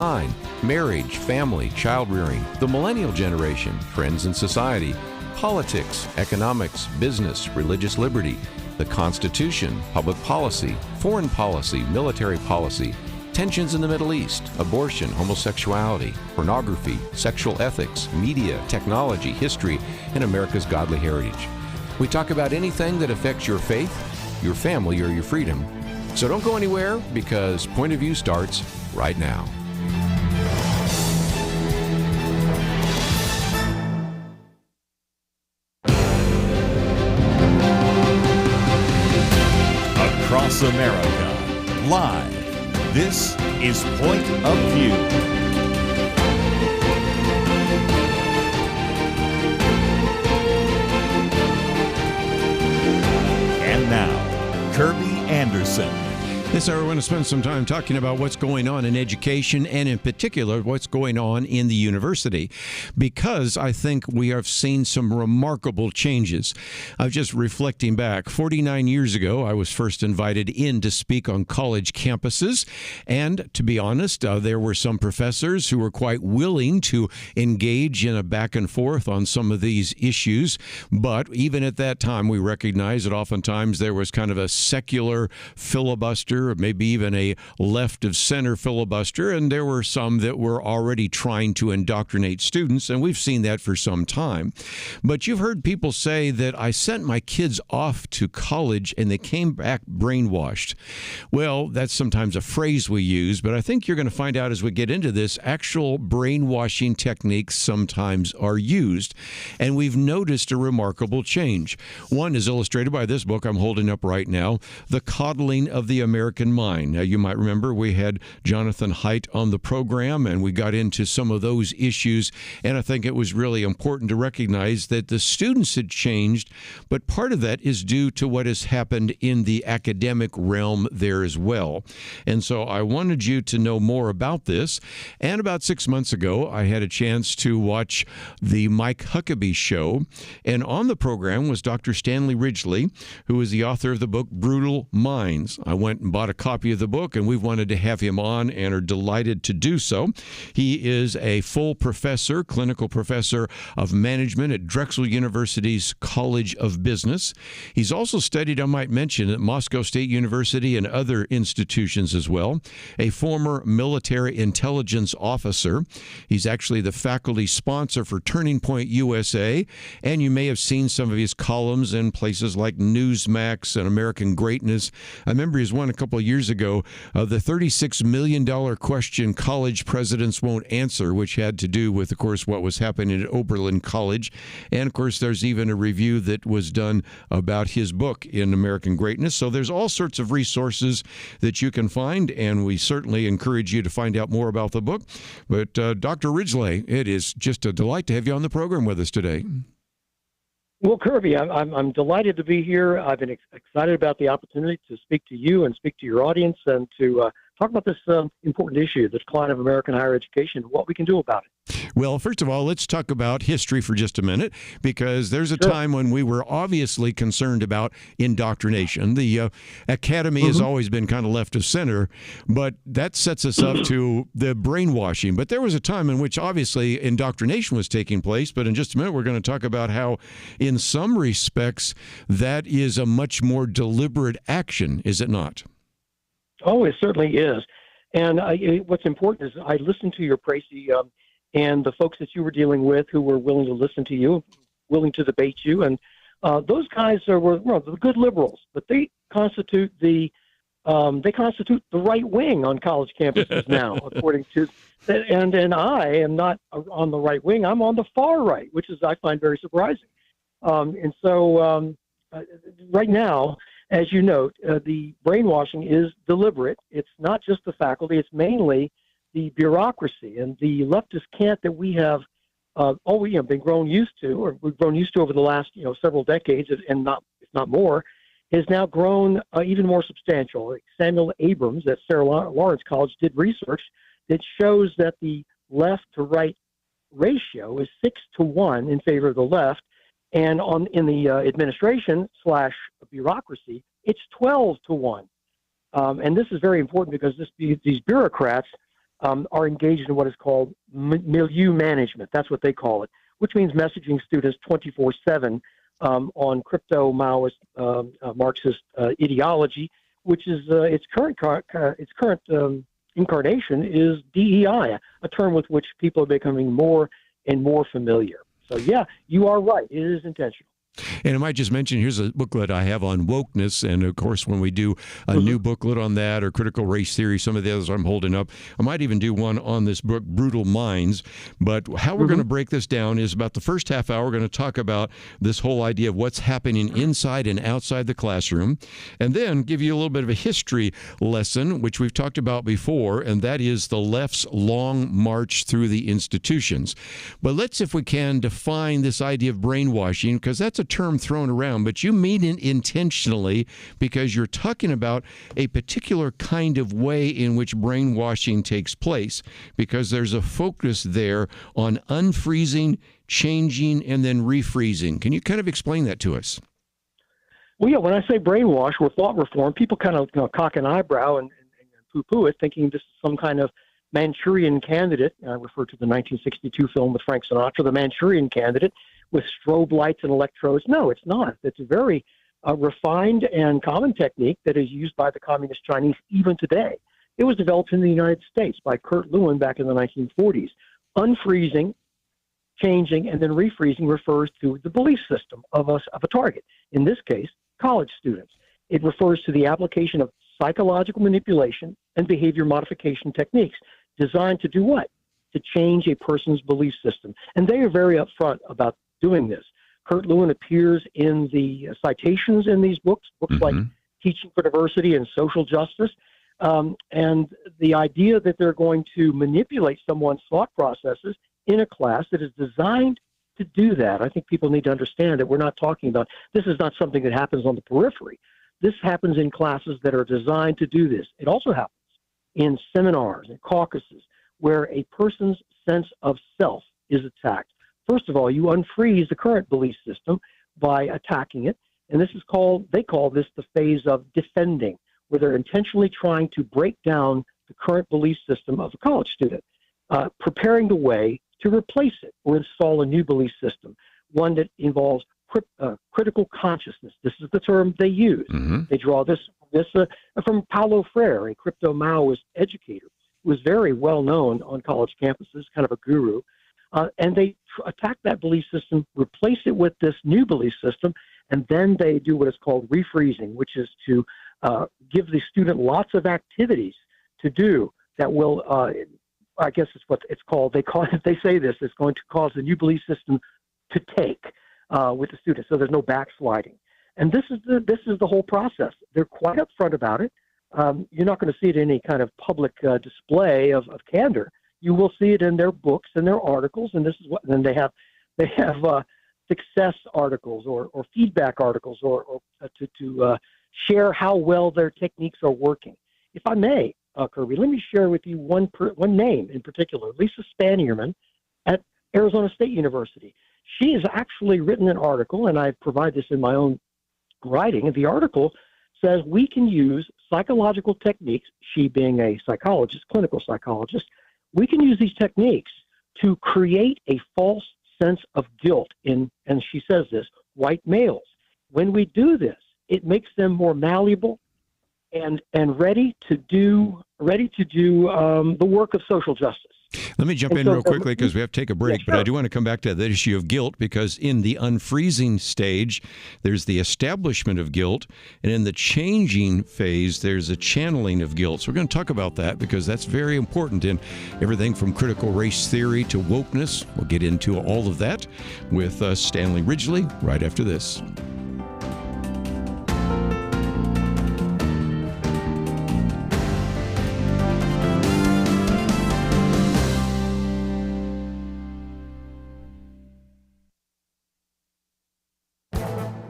marriage, family, child-rearing, the millennial generation, trends in society, politics, economics, business, religious liberty, the Constitution, public policy, foreign policy, military policy, tensions in the Middle East, abortion, homosexuality, pornography, sexual ethics, media, technology, history, and America's godly heritage. We talk about anything that affects your faith, your family, or your freedom. So don't go anywhere, because Point of View starts right now. Across America, live, this is Point of View. And now, Kerby Anderson. This hour, I want to spend some time talking about what's going on in education, and in particular, what's going on in the university, because I think we have seen some remarkable changes. I was just reflecting back. 49 years ago, I was first invited in to speak on college campuses, and to be honest, there were some professors who were quite willing to engage in a back and forth on some of these issues, but even at that time, we recognized that oftentimes there was kind of a secular filibuster, or maybe even a left of center filibuster, and there were some that were already trying to indoctrinate students, and we've seen that for some time. But you've heard people say that I sent my kids off to college and they came back brainwashed. Well, that's sometimes a phrase we use, but I think you're going to find out as we get into this, actual brainwashing techniques sometimes are used, and we've noticed a remarkable change. One is illustrated by this book I'm holding up right now, The Coddling of the American Mind. Now, you might remember we had Jonathan Haidt on the program, and we got into some of those issues, and I think it was really important to recognize that the students had changed, but part of that is due to what has happened in the academic realm there as well. And so I wanted you to know more about this, and about 6 months ago, I had a chance to watch the Mike Huckabee show, and on the program was Dr. Stanley Ridgley, who is the author of the book Brutal Minds. I went and bought a copy of the book, and we've wanted to have him on and are delighted to do so. He is a full professor, clinical professor of management at Drexel University's College of Business. He's also studied, I might mention, at Moscow State University and other institutions as well. A former military intelligence officer. He's actually the faculty sponsor for Turning Point USA, and you may have seen some of his columns in places like Newsmax and American Greatness. I remember he's one a couple of years ago, the $36 million question college presidents won't answer, which had to do with, of course, what was happening at Oberlin College. And, of course, there's even a review that was done about his book in American Greatness. So there's all sorts of resources that you can find, and we certainly encourage you to find out more about the book. But, Dr. Ridgley, it is just a delight to have you on the program with us today. Well, Kerby, I'm delighted to be here. I've been excited about the opportunity to speak to you and speak to your audience, and to talk about this important issue, the decline of American higher education, and what we can do about it. Well, first of all, let's talk about history for just a minute, because there's a time when we were obviously concerned about indoctrination. The academy has always been kind of left of center, but that sets us up to the brainwashing. But there was a time in which obviously indoctrination was taking place, but in just a minute we're going to talk about how in some respects that is a much more deliberate action, is it not? Oh, it certainly is. And what's important is I listened to your précis and the folks that you were dealing with who were willing to listen to you, willing to debate you. And those guys were good liberals, but they constitute the right wing on college campuses now, according to, and I am not on the right wing. I'm on the far right, which is, I find, very surprising. And so right now, as you note, the brainwashing is deliberate. It's not just the faculty. It's mainly the bureaucracy and the leftist cant that we have been grown used to, or we've grown used to over the last several decades, and not if not more, has now grown even more substantial. Like Samuel Abrams at Sarah Lawrence College did research that shows that the left to right ratio is 6-to-1 in favor of the left, and in the administration / bureaucracy, it's 12-to-1. And this is very important because these bureaucrats are engaged in what is called milieu management. That's what they call it, which means messaging students 24/7 on crypto-Maoist Marxist ideology, which is its current incarnation is DEI, a term with which people are becoming more and more familiar. So, yeah, you are right. It is intentional. And I might just mention, here's a booklet I have on wokeness. And, of course, when we do a new booklet on that or critical race theory, some of the others I'm holding up, I might even do one on this book, Brutal Minds. But how we're going to break this down is about the first half hour, we're going to talk about this whole idea of what's happening inside and outside the classroom, and then give you a little bit of a history lesson, which we've talked about before, and that is the left's long march through the institutions. But let's, if we can, define this idea of brainwashing, because that's a term thrown around, but you mean it intentionally because you're talking about a particular kind of way in which brainwashing takes place, because there's a focus there on unfreezing, changing, and then refreezing. Can you kind of explain that to us? Well, yeah, when I say brainwash or thought reform, people kind of cock an eyebrow and poo-poo it, thinking this is some kind of Manchurian Candidate. I refer to the 1962 film with Frank Sinatra, The Manchurian Candidate, with strobe lights and electrodes. No, it's not. It's a very refined and common technique that is used by the Communist Chinese even today. It was developed in the United States by Kurt Lewin back in the 1940s. Unfreezing, changing, and then refreezing refers to the belief system of a target, in this case, college students. It refers to the application of psychological manipulation and behavior modification techniques designed to do what? To change a person's belief system. And they are very upfront about doing this. Kurt Lewin appears in the citations in these books like Teaching for Diversity and Social Justice. And the idea that they're going to manipulate someone's thought processes in a class that is designed to do that. I think people need to understand that we're not talking about, this is not something that happens on the periphery. This happens in classes that are designed to do this. It also happens in seminars and caucuses where a person's sense of self is attacked. First of all, you unfreeze the current belief system by attacking it. And this is they call this the phase of defending, where they're intentionally trying to break down the current belief system of a college student, preparing the way to replace it or install a new belief system, one that involves critical consciousness. This is the term they use. They draw this from Paulo Freire, a crypto-Maoist educator who was very well known on college campuses, kind of a guru. And they attack that belief system, replace it with this new belief system, and then they do what is called refreezing, which is to give the student lots of activities to do that will, I guess it's what it's called. They say this is going to cause the new belief system to take with the student, so there's no backsliding. And this is the whole process. They're quite upfront about it. You're not going to see it in any kind of public display of candor. You will see it in their books and their articles, and this is what. Then they have success articles or feedback articles or to share how well their techniques are working. If I may, Kerby, let me share with you one name in particular, Lisa Spanierman at Arizona State University. She has actually written an article, and I provide this in my own writing. And the article says we can use psychological techniques, she being a psychologist, clinical psychologist, we can use these techniques to create a false sense of guilt in, and she says this, white males. When we do this, it makes them more malleable and ready to do the work of social justice. Let me jump in real quickly because we have to take a break, but I do want to come back to that issue of guilt, because in the unfreezing stage, there's the establishment of guilt, and in the changing phase, there's a channeling of guilt. So we're going to talk about that because that's very important in everything from critical race theory to wokeness. We'll get into all of that with Stanley Ridgley right after this.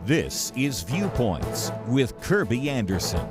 This is Viewpoints with Kerby Anderson.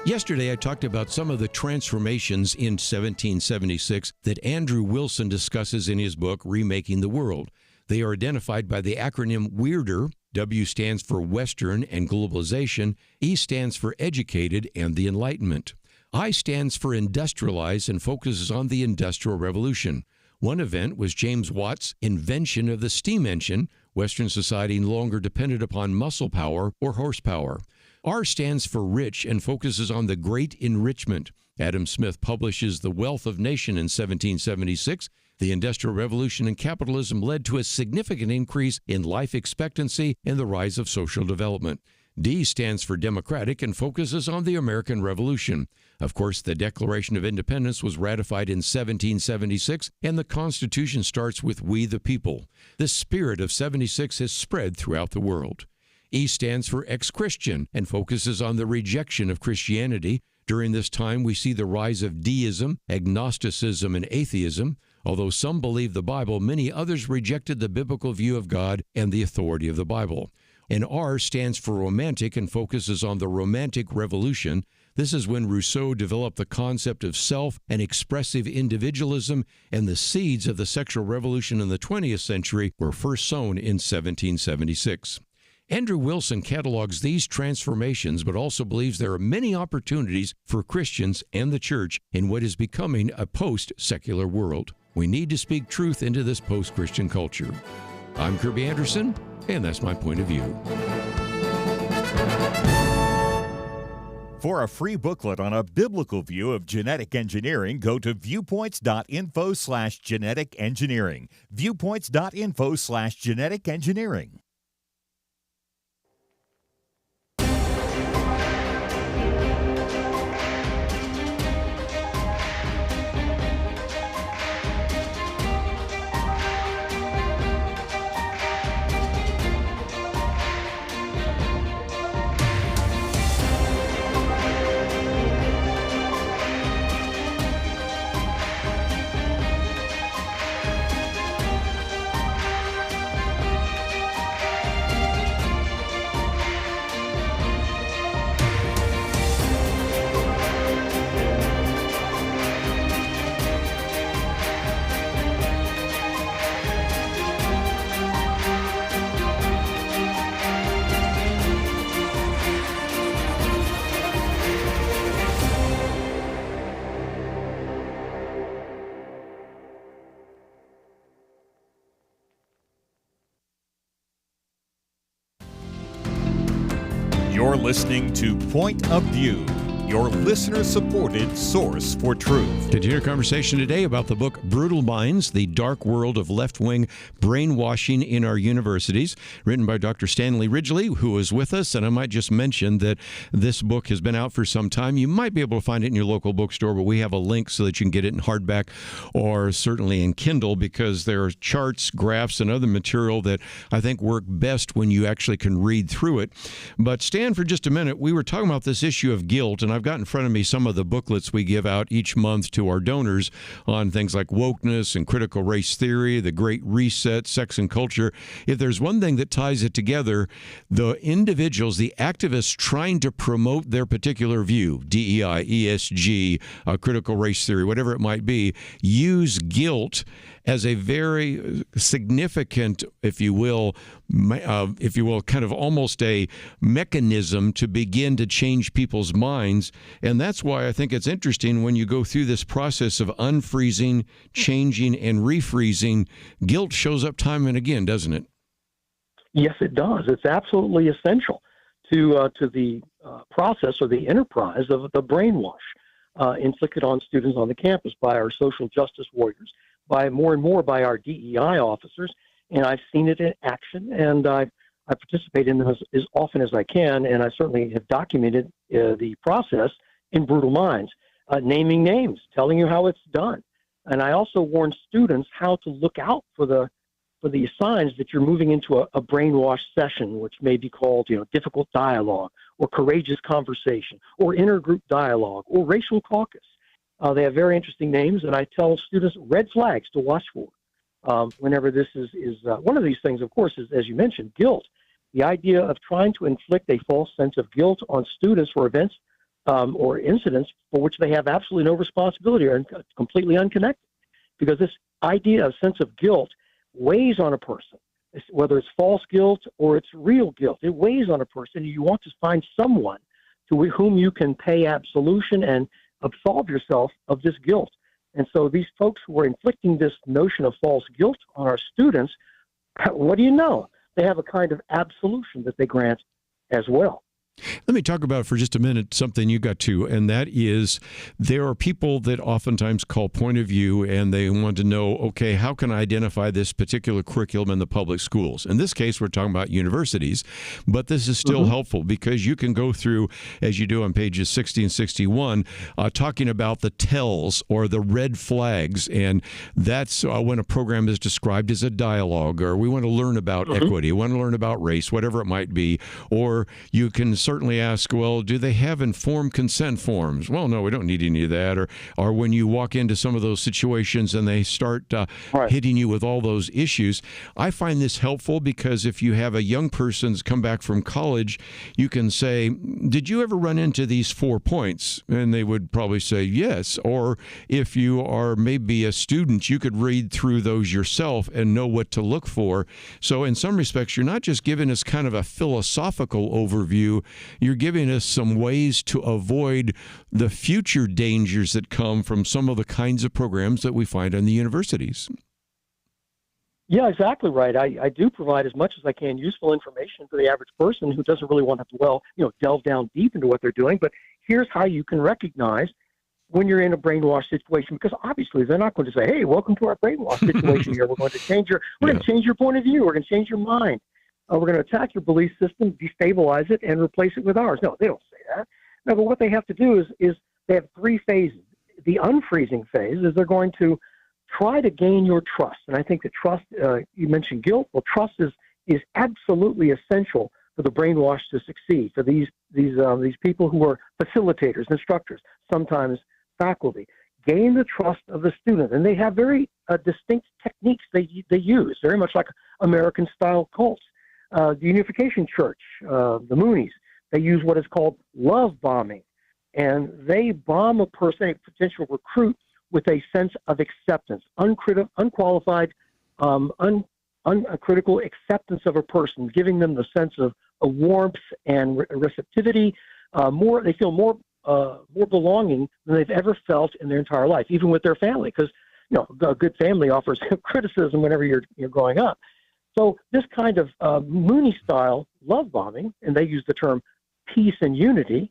Yesterday, I talked about some of the transformations in 1776 that Andrew Wilson discusses in his book, Remaking the World. They are identified by the acronym WEIRDER. W stands for Western and globalization. E stands for educated and the Enlightenment. I stands for industrialize and focuses on the Industrial Revolution. One event was James Watt's invention of the steam engine. Western society no longer depended upon muscle power or horsepower. R stands for rich and focuses on the great enrichment. Adam Smith publishes The Wealth of Nation in 1776. The Industrial Revolution and capitalism led to a significant increase in life expectancy and the rise of social development. D stands for democratic and focuses on the American Revolution. Of course, the Declaration of Independence was ratified in 1776, and the Constitution starts with "We the People." The spirit of 76 has spread throughout the world. E stands for ex-Christian and focuses on the rejection of Christianity. During this time, we see the rise of deism, agnosticism, and atheism. Although some believed the Bible, many others rejected the biblical view of God and the authority of the Bible. And R stands for romantic and focuses on the Romantic Revolution. This is when Rousseau developed the concept of self and expressive individualism, and the seeds of the sexual revolution in the 20th century were first sown in 1776. Andrew Wilson catalogs these transformations, but also believes there are many opportunities for Christians and the church in what is becoming a post-secular world. We need to speak truth into this post-Christian culture. I'm Kerby Anderson, and that's my point of view. For a free booklet on a biblical view of genetic engineering, go to viewpoints.info/genetic engineering. Viewpoints.info/genetic engineering. You're listening to Point of View, your listener-supported source for truth. Continue our conversation today about the book Brutal Minds, The Dark World of Left-Wing Brainwashing in Our Universities, written by Dr. Stanley Ridgley, who is with us. And I might just mention that this book has been out for some time. You might be able to find it in your local bookstore, but we have a link so that you can get it in hardback or certainly in Kindle, because there are charts, graphs, and other material that I think work best when you actually can read through it. But Stan, for just a minute, we were talking about this issue of guilt, and I've got in front of me some of the booklets we give out each month to our donors on things like wokeness and critical race theory, the Great Reset, sex and culture. If there's one thing that ties it together, the individuals, the activists trying to promote their particular view, DEI, ESG, critical race theory, whatever it might be, use guilt as a very significant, if you will, kind of almost a mechanism to begin to change people's minds. And that's why I think it's interesting when you go through this process of unfreezing, changing, and refreezing, guilt shows up time and again, doesn't it? Yes, it does. It's absolutely essential to the process or the enterprise of the brainwash inflicted on students on the campus by our social justice warriors, by more and more by our DEI officers. And I've seen it in action, and I participate in them as often as I can, and I certainly have documented the process in Brutal Minds, naming names, telling you how it's done. And I also warn students how to look out for the signs that you're moving into a brainwash session, which may be called, difficult dialogue, or courageous conversation, or intergroup dialogue, or racial caucus. They have very interesting names, and I tell students red flags to watch for whenever this is one of these things, of course, is, as you mentioned, guilt. The idea of trying to inflict a false sense of guilt on students for events or incidents for which they have absolutely no responsibility or completely unconnected. Because this idea of sense of guilt weighs on a person, whether it's false guilt or it's real guilt. It weighs on a person. You want to find someone to whom you can pay absolution and absolve yourself of this guilt. And so these folks who are inflicting this notion of false guilt on our students, what do you know? They have a kind of absolution that they grant as well. Let me talk about for just a minute something you got to, and that is there are people that oftentimes call point of view and they want to know, okay, how can I identify this particular curriculum in the public schools? In this case, we're talking about universities, but this is still helpful because you can go through, as you do on pages 60 and 61, talking about the tells or the red flags, and that's when a program is described as a dialogue, or we want to learn about equity, we want to learn about race, whatever it might be, or you can certainly ask, well, do they have informed consent forms? Well, no, we don't need any of that. Or when you walk into some of those situations and they start hitting you with all those issues, I find this helpful because if you have a young person come back from college, you can say, did you ever run into these 4 points? And they would probably say yes. Or if you are maybe a student, you could read through those yourself and know what to look for. So in some respects, you're not just giving us kind of a philosophical overview, you're giving us some ways to avoid the future dangers that come from some of the kinds of programs that we find in the universities. Yeah, exactly right. I do provide as much as I can useful information for the average person who doesn't really want to delve down deep into what they're doing. But here's how you can recognize when you're in a brainwash situation, because obviously they're not going to say, hey, welcome to our brainwash situation here. We're going to change your point of view. We're going to change your mind. We're going to attack your belief system, destabilize it, and replace it with ours. No, they don't say that. No, but what they have to do is they have 3 phases. The unfreezing phase is they're going to try to gain your trust. And I think that trust, you mentioned guilt. Well, trust is absolutely essential for the brainwash to succeed, for these people who are facilitators, instructors, sometimes faculty. Gain the trust of the student. And they have very distinct techniques they use, very much like American-style cults. The Unification Church, the Moonies, they use what is called love bombing. And they bomb a person, a potential recruit, with a sense of acceptance, unqualified, uncritical acceptance of a person, giving them the sense of a warmth and receptivity. They feel more belonging than they've ever felt in their entire life, even with their family, because a good family offers criticism whenever you're growing up. So this kind of Mooney-style love bombing, and they use the term peace and unity.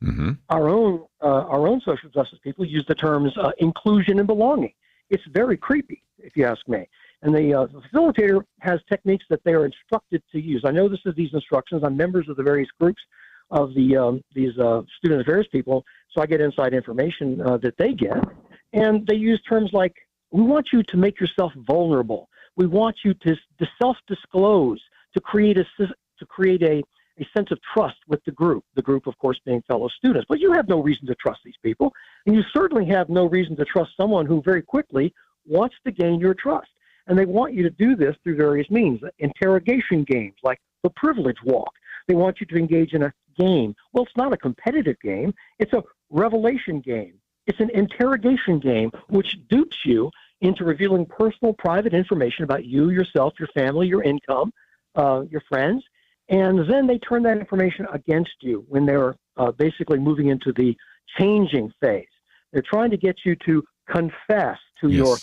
Our own social justice people use the terms inclusion and belonging. It's very creepy, if you ask me. And the facilitator has techniques that they are instructed to use. I know these instructions. I'm members of the various groups of these student affairs people, so I get inside information that they get. And they use terms like, we want you to make yourself vulnerable. We want you to self-disclose, to create a sense of trust with the group, of course, being fellow students. But you have no reason to trust these people, and you certainly have no reason to trust someone who very quickly wants to gain your trust. And they want you to do this through various means, interrogation games like the privilege walk. They want you to engage in a game. Well, it's not a competitive game. It's a revelation game. It's an interrogation game which dupes you into revealing personal, private information about you, yourself, your family, your income, your friends. And then they turn that information against you when they're basically moving into the changing phase. They're trying to get you to confess to your,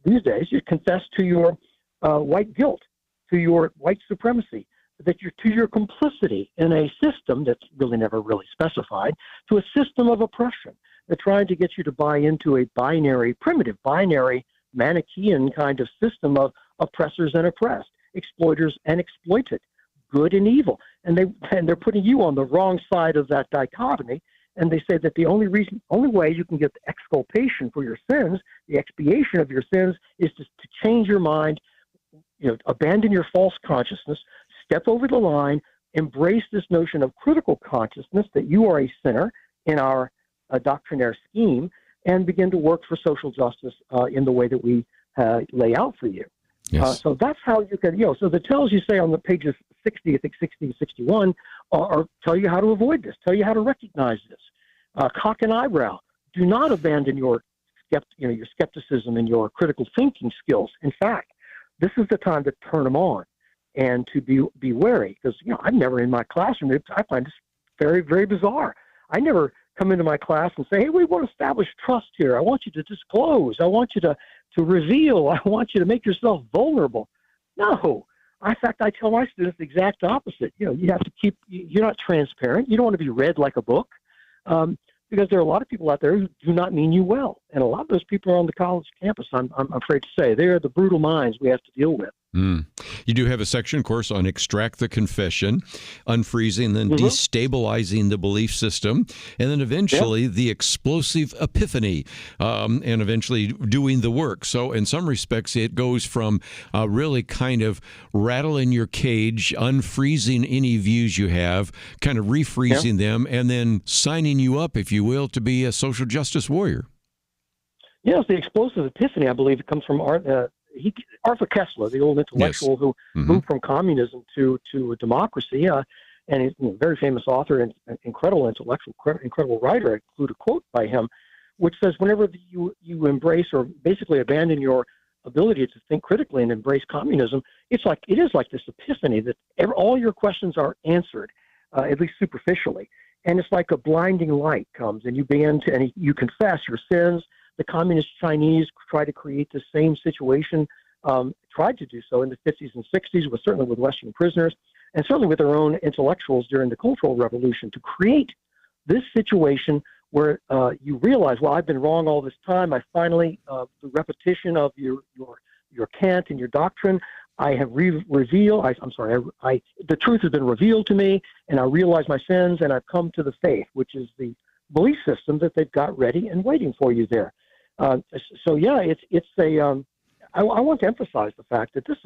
these days, you confess to your white guilt, to your white supremacy, to your complicity in a system that's really never really specified, to a system of oppression. They're trying to get you to buy into a primitive binary, Manichaean kind of system of oppressors and oppressed, exploiters and exploited, good and evil. And they're putting you on the wrong side of that dichotomy. And they say that the only way you can get the exculpation for your sins, the expiation of your sins, is to change your mind, abandon your false consciousness, step over the line, embrace this notion of critical consciousness that you are a sinner in our doctrinaire scheme, and begin to work for social justice in the way that we lay out for you. Yes. So that's how you can, so the tells you say on the pages 60, I think 60 and 61, are tell you how to avoid this, tell you how to recognize this. Cock an eyebrow. Do not abandon your skepticism and your critical thinking skills. In fact, this is the time to turn them on and to be wary, because I've never in my classroom, I find this very, very bizarre. I never come into my class and say, hey, we want to establish trust here. I want you to disclose. I want you to reveal. I want you to make yourself vulnerable. No. In fact, I tell my students the exact opposite. You have to you're not transparent. You don't want to be read like a book, because there are a lot of people out there who do not mean you well. And a lot of those people are on the college campus, I'm afraid to say. They're the brutal minds we have to deal with. You do have a section, of course, on extract the confession, unfreezing, then destabilizing the belief system, and then eventually the explosive epiphany, and eventually doing the work. So in some respects, it goes from really kind of rattling your cage, unfreezing any views you have, kind of refreezing them, and then signing you up, if you will, to be a social justice warrior. Yes, the explosive epiphany, I believe, it comes from Arthur Koestler, the old intellectual who moved from communism to democracy, and he's a very famous author and incredible intellectual, incredible writer. I include a quote by him, which says, whenever you embrace or basically abandon your ability to think critically and embrace communism, it is like this epiphany that all your questions are answered, at least superficially. And it's like a blinding light comes, and you confess your sins. The communist Chinese try to create the same situation, tried to do so in the 50s and 60s, certainly with Western prisoners, and certainly with their own intellectuals during the Cultural Revolution, to create this situation where you realize, well, I've been wrong all this time. I finally, the repetition of your cant and your doctrine, I have revealed. The truth has been revealed to me, and I realize my sins, and I've come to the faith, which is the belief system that they've got ready and waiting for you there. I want to emphasize the fact that this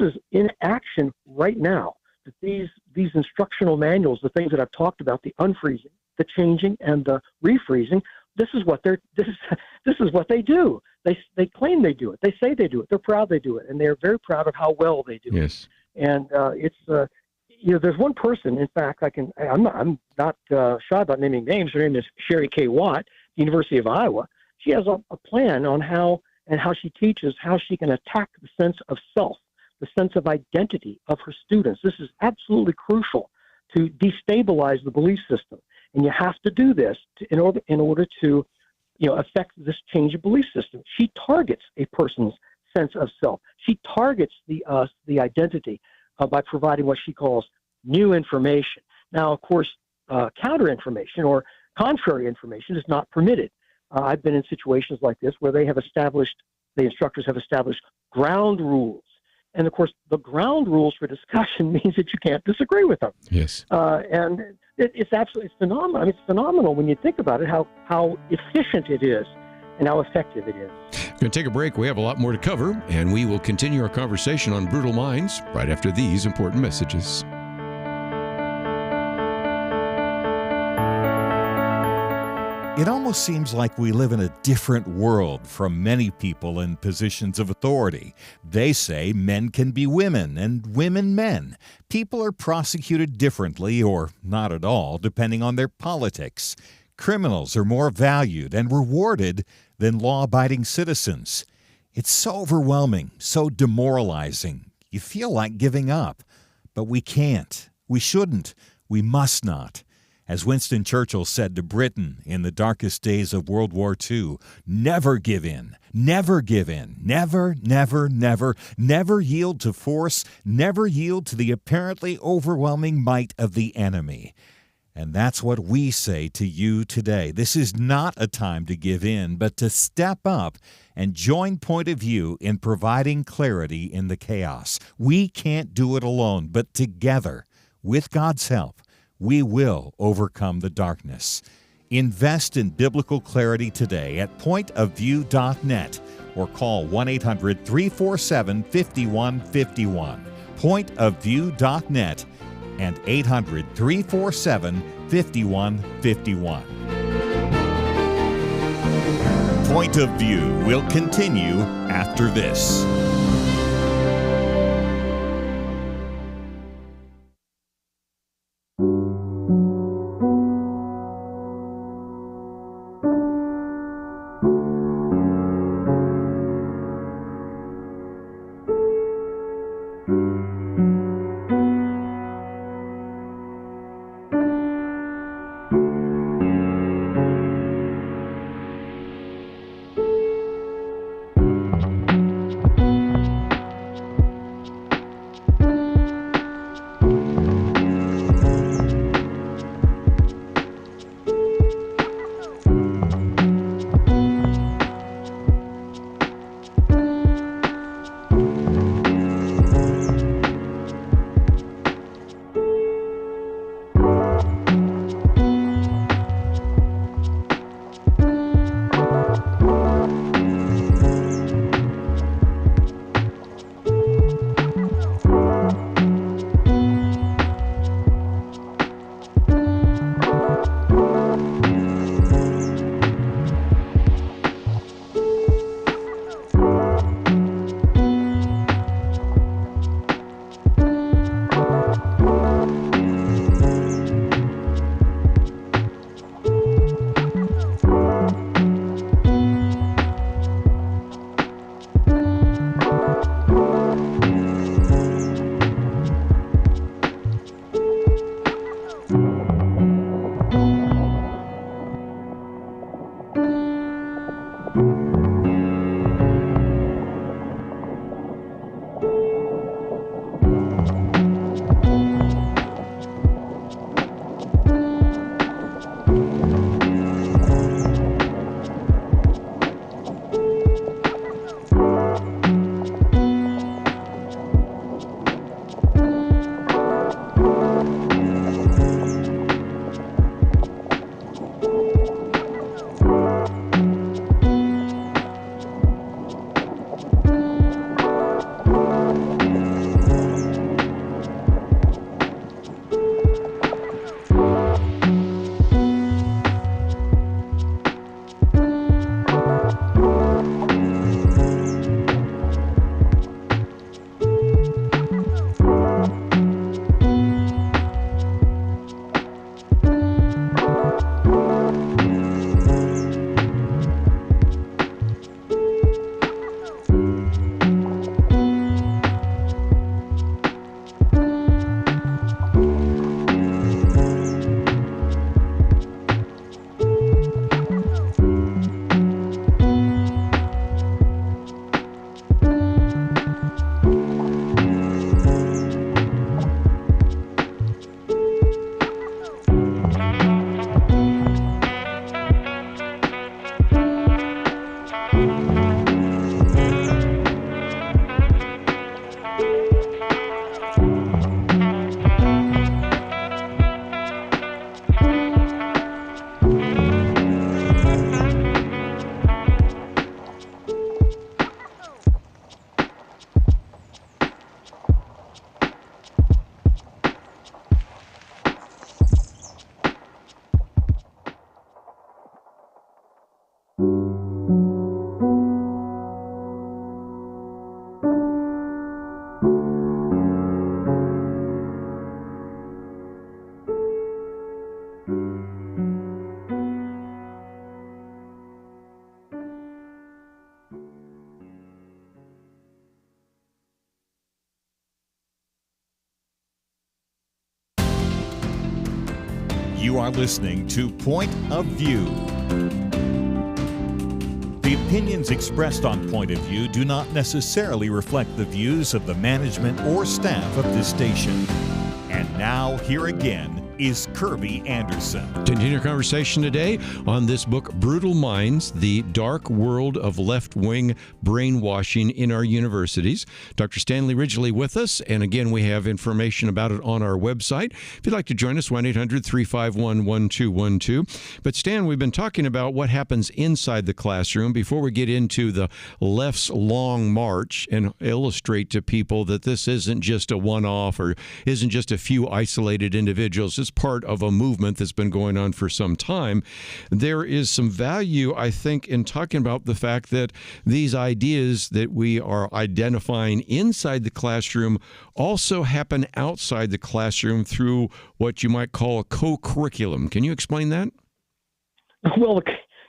is in action right now. That these instructional manuals, the things that I've talked about, the unfreezing, the changing, and the refreezing, this is what they do. They claim they do it. They say they do it. They're proud they do it, and they're very proud of how well they do it. Yes. And there's one person. In fact, I'm not shy about naming names. Her name is Sherry K. Watt, University of Iowa. She has a plan on how she teaches how she can attack the sense of self, the sense of identity of her students. This is absolutely crucial to destabilize the belief system, and you have to do this in order to affect this change of belief system. She targets a person's sense of self. She targets the identity by providing what she calls new information. Now, of course, counter information or contrary information is not permitted. I've been in situations like this where the instructors have established ground rules. And of course, the ground rules for discussion means that you can't disagree with them. Yes. And it's phenomenal. I mean, it's phenomenal when you think about it, how efficient it is and how effective it is. We're going to take a break. We have a lot more to cover, and we will continue our conversation on brutal minds right after these important messages. It almost seems like we live in a different world from many people in positions of authority. They say men can be women and women men. People are prosecuted differently or not at all, depending on their politics. Criminals are more valued and rewarded than law-abiding citizens. It's so overwhelming, so demoralizing. You feel like giving up. But we can't. We shouldn't. We must not. As Winston Churchill said to Britain in the darkest days of World War II, never give in, never give in, never, never, never, never yield to force, never yield to the apparently overwhelming might of the enemy. And that's what we say to you today. This is not a time to give in, but to step up and join Point of View in providing clarity in the chaos. We can't do it alone, but together, with God's help, we will overcome the darkness. Invest in biblical clarity today at pointofview.net or call 1-800-347-5151. Pointofview.net and 800-347-5151. Point of View will continue after this. You are listening to Point of View. The opinions expressed on Point of View do not necessarily reflect the views of the management or staff of this station. And now, here again, is Kerby Anderson. Continue our conversation today on this book, Brutal Minds, The Dark World of Left-Wing Brainwashing in Our Universities. Dr. Stanley Ridgley with us, and again, we have information about it on our website. If you'd like to join us, 1-800-351-1212. But Stan, we've been talking about what happens inside the classroom before we get into the left's long march and illustrate to people that this isn't just a one-off or isn't just a few isolated individuals. It's part of a movement that's been going on for some time. There is some value, I think, in talking about the fact that these ideas that we are identifying inside the classroom also happen outside the classroom through what you might call a co-curriculum. Can you explain that? Well,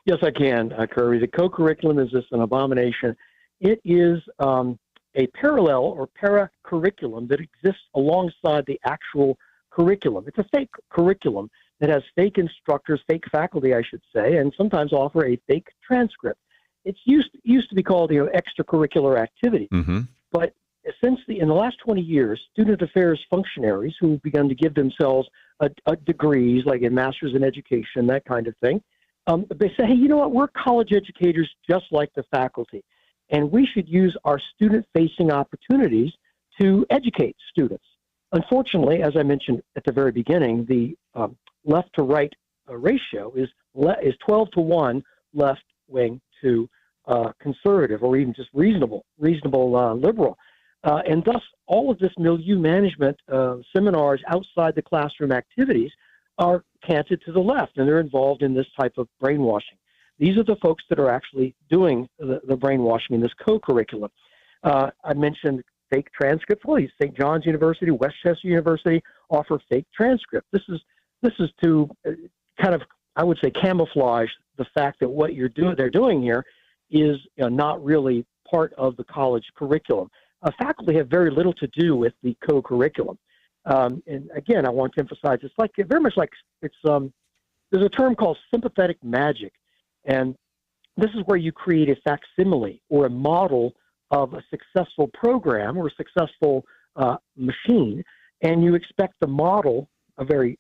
yes, I can, Kerby. The co-curriculum is just an abomination. It is a parallel or para-curriculum that exists alongside the actual curriculum. It's a fake curriculum that has fake instructors, fake faculty, I should say, and sometimes offer a fake transcript. It's used to be called, extracurricular activity. Mm-hmm. But in the last 20 years, student affairs functionaries who have begun to give themselves degrees, like a master's in education, that kind of thing, they say, hey, you know what? We're college educators just like the faculty, and we should use our student-facing opportunities to educate students. Unfortunately, as I mentioned at the very beginning, the left to right ratio is 12 to 1 left wing to conservative, or even just reasonable liberal. And thus, all of this milieu management seminars outside the classroom activities are canted to the left, and they're involved in this type of brainwashing. These are the folks that are actually doing the brainwashing in this co-curriculum. I mentioned fake transcripts. Well, St. John's University, Westchester University offer fake transcripts. This is to kind of, I would say, camouflage the fact that what they're doing here is not really part of the college curriculum. Faculty have very little to do with the co-curriculum. And again, I want to emphasize it's very much like there's a term called sympathetic magic, and this is where you create a facsimile or a model of a successful program or a successful machine, and you expect the model, a very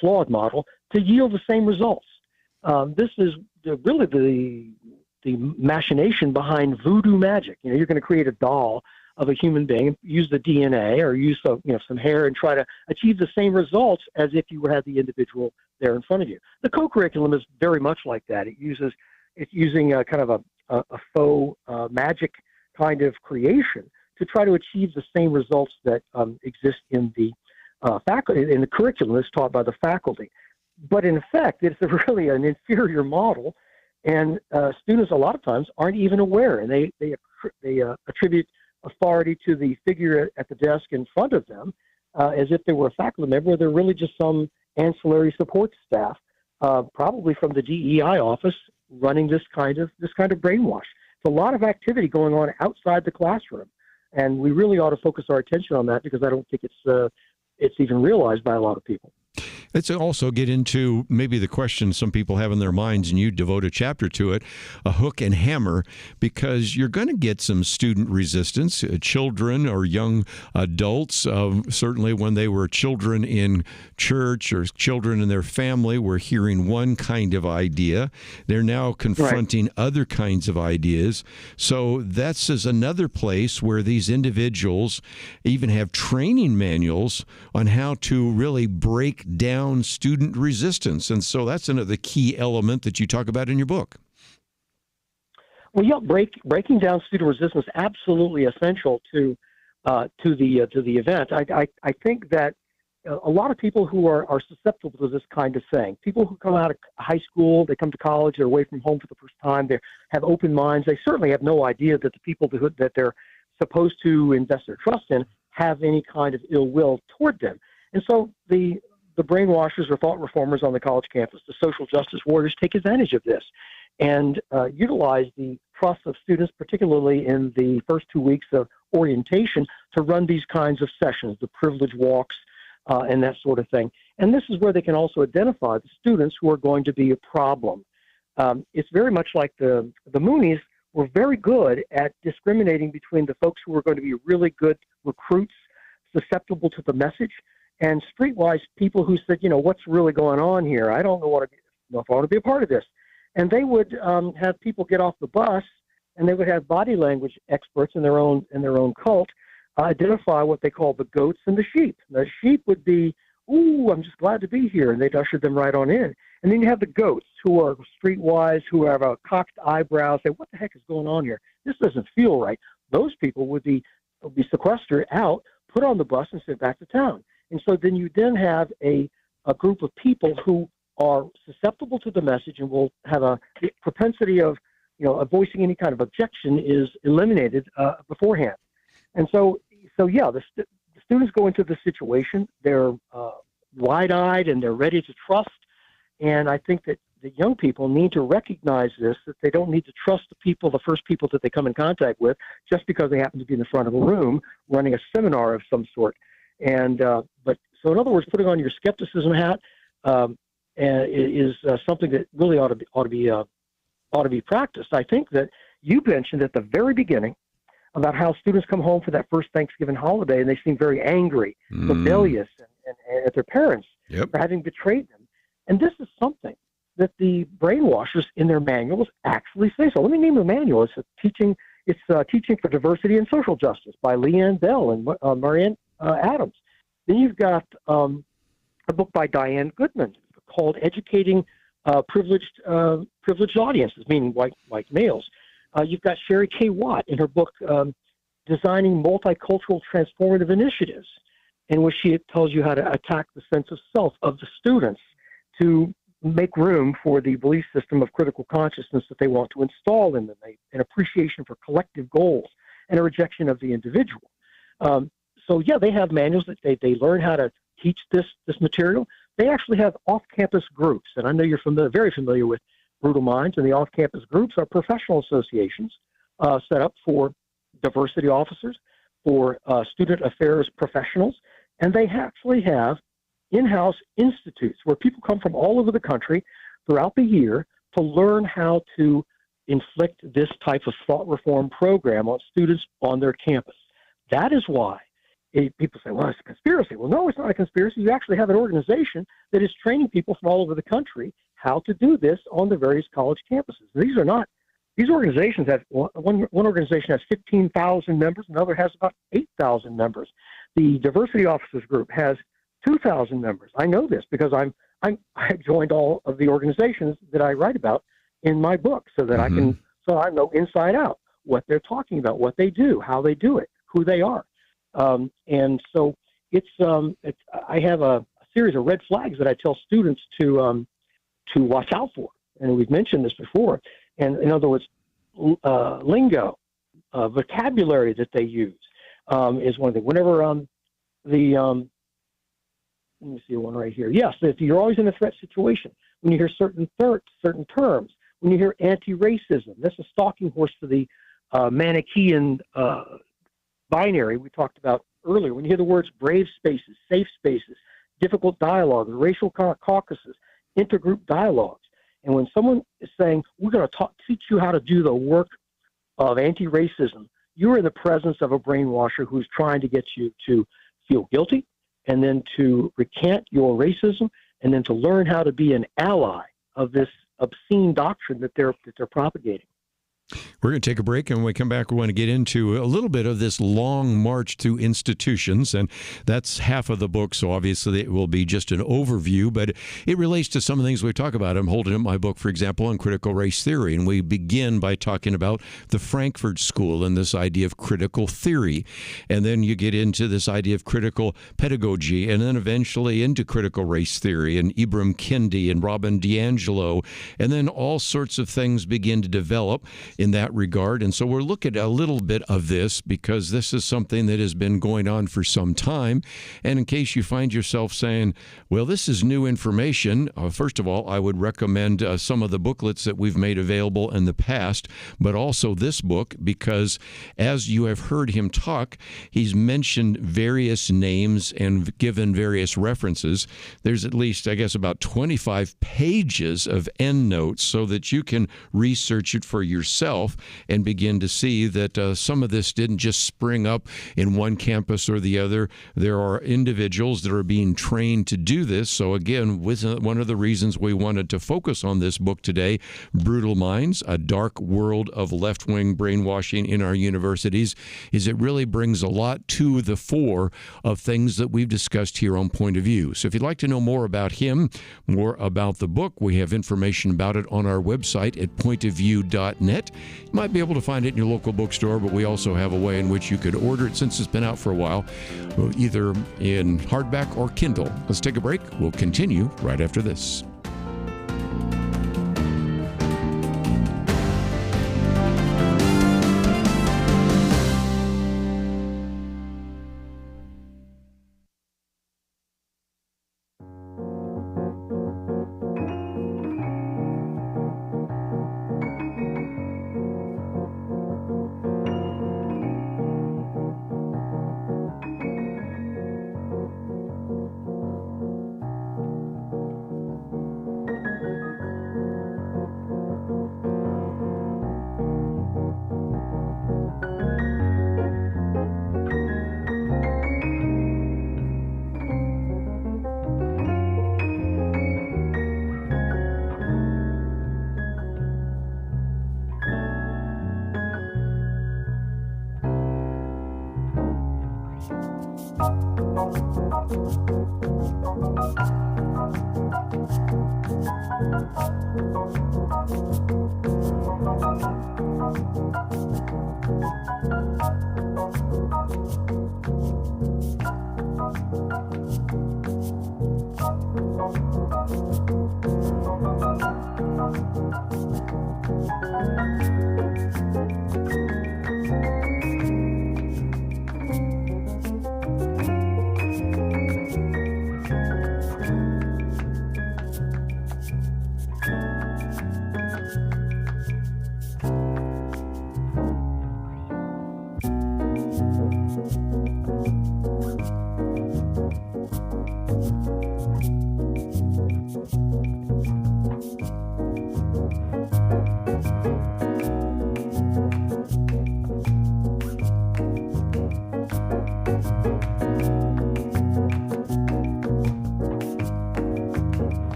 flawed model, to yield the same results. This is really the machination behind voodoo magic. You're going to create a doll of a human being, use the DNA or use some hair, and try to achieve the same results as if you had the individual there in front of you. The co-curriculum is very much like that. It's using a kind of a faux magic kind of creation to try to achieve the same results that exist in the faculty, in the curriculum that's taught by the faculty. But in effect, it's really an inferior model, and students a lot of times aren't even aware, and they attribute authority to the figure at the desk in front of them as if they were a faculty member. They're really just some ancillary support staff, probably from the DEI office, running this kind of brainwash. It's a lot of activity going on outside the classroom, and we really ought to focus our attention on that, because I don't think it's even realized by a lot of people. Let's also get into maybe the question some people have in their minds, and you devote a chapter to it, a hook and hammer, because you're going to get some student resistance. Children or young adults, certainly when they were children in church or children in their family, were hearing one kind of idea. They're now confronting other kinds of ideas. So that's another place where these individuals even have training manuals on how to really break down student resistance. And so that's another key element that you talk about in your book. Well, yeah, breaking down student resistance is absolutely essential to the event. I think that a lot of people who are susceptible to this kind of thing, people who come out of high school, they come to college, they're away from home for the first time, they have open minds, they certainly have no idea that the people that they're supposed to invest their trust in have any kind of ill will toward them. And so the brainwashers or thought reformers on the college campus, the social justice warriors, take advantage of this and utilize the trust of students, particularly in the first 2 weeks of orientation, to run these kinds of sessions, the privilege walks and that sort of thing. And this is where they can also identify the students who are going to be a problem. It's very much like the Moonies were very good at discriminating between the folks who were going to be really good recruits, susceptible to the message, and streetwise people who said, what's really going on here? I don't know if I want to be a part of this. And they would have people get off the bus, and they would have body language experts in their own cult identify what they call the goats and the sheep. The sheep would be, "Ooh, I'm just glad to be here," and they'd usher them right on in. And then you have the goats who are streetwise, who have a cocked eyebrow, say, "What the heck is going on here? This doesn't feel right." Those people would be sequestered out, put on the bus, and sent back to town. And so then you have a group of people who are susceptible to the message and will have a propensity of, voicing any kind of objection is eliminated beforehand. And so the students go into the situation. They're wide-eyed and they're ready to trust. And I think that the young people need to recognize this, that they don't need to trust the first people that they come in contact with, just because they happen to be in the front of a room running a seminar of some sort. And so in other words, putting on your skepticism hat is something that really ought to be practiced. I think that you mentioned at the very beginning about how students come home for that first Thanksgiving holiday and they seem very angry, rebellious, and at their parents for having betrayed them. And this is something that the brainwashers in their manuals actually say. So let me name the manual. It's Teaching for Diversity and Social Justice by Leanne Bell and Marianne Adams. Then you've got a book by Diane Goodman called Educating Privileged Audiences, meaning white males. You've got Sherry K. Watt in her book, Designing Multicultural Transformative Initiatives, in which she tells you how to attack the sense of self of the students to make room for the belief system of critical consciousness that they want to install in them, an appreciation for collective goals, and a rejection of the individual. They have manuals that they learn how to teach this material. They actually have off-campus groups, and I know you're very familiar with Brutal Minds, and the off-campus groups are professional associations set up for diversity officers, for student affairs professionals, and they actually have in-house institutes where people come from all over the country throughout the year to learn how to inflict this type of thought reform program on students on their campus. That is why people say, well, it's a conspiracy. Well, no, it's not a conspiracy. You actually have an organization that is training people from all over the country how to do this on the various college campuses. These organizations have, one organization has 15,000 members, another has about 8,000 members. The Diversity Officers Group has 2,000 members. I know this because I joined all of the organizations that I write about in my book, so that I know inside out what they're talking about, what they do, how they do it, who they are. And so I have a series of red flags that I tell students to watch out for. And we've mentioned this before. And in other words, lingo, vocabulary that they use is one thing. Whenever let me see one right here. Yes, if you're always in a threat situation, when you hear certain terms, when you hear anti-racism, that's a stalking horse for the Manichaean binary we talked about earlier. When you hear the words brave spaces, safe spaces, difficult dialogue, racial caucuses, intergroup dialogues, and when someone is saying, we're going to teach you how to do the work of anti-racism, you're in the presence of a brainwasher who's trying to get you to feel guilty, and then to recant your racism, and then to learn how to be an ally of this obscene doctrine that they're propagating. We're going to take a break, and when we come back, we want to get into a little bit of this long march through institutions, and that's half of the book, so obviously it will be just an overview, but it relates to some of the things we talk about. I'm holding up my book, for example, on critical race theory, and we begin by talking about the Frankfurt School and this idea of critical theory, and then you get into this idea of critical pedagogy, and then eventually into critical race theory, and Ibram Kendi and Robin DiAngelo, and then all sorts of things begin to develop. in that regard. And so we're looking at a little bit of this because this is something that has been going on for some time. And in case you find yourself saying, well, this is new information, first of all, I would recommend some of the booklets that we've made available in the past, but also this book, because as you have heard him talk, he's mentioned various names and given various references. There's at least, I guess, about 25 pages of endnotes so that you can research it for yourself and begin to see that some of this didn't just spring up in one campus or the other. There are individuals that are being trained to do this. So again, one of the reasons we wanted to focus on this book today, Brutal Minds, A Dark World of Left-Wing Brainwashing in Our Universities, is it really brings a lot to the fore of things that we've discussed here on Point of View. So if you'd like to know more about him, more about the book, we have information about it on our website at pointofview.net. You might be able to find it in your local bookstore, but we also have a way in which you could order it since it's been out for a while, either in hardback or Kindle. Let's take a break. We'll continue right after this.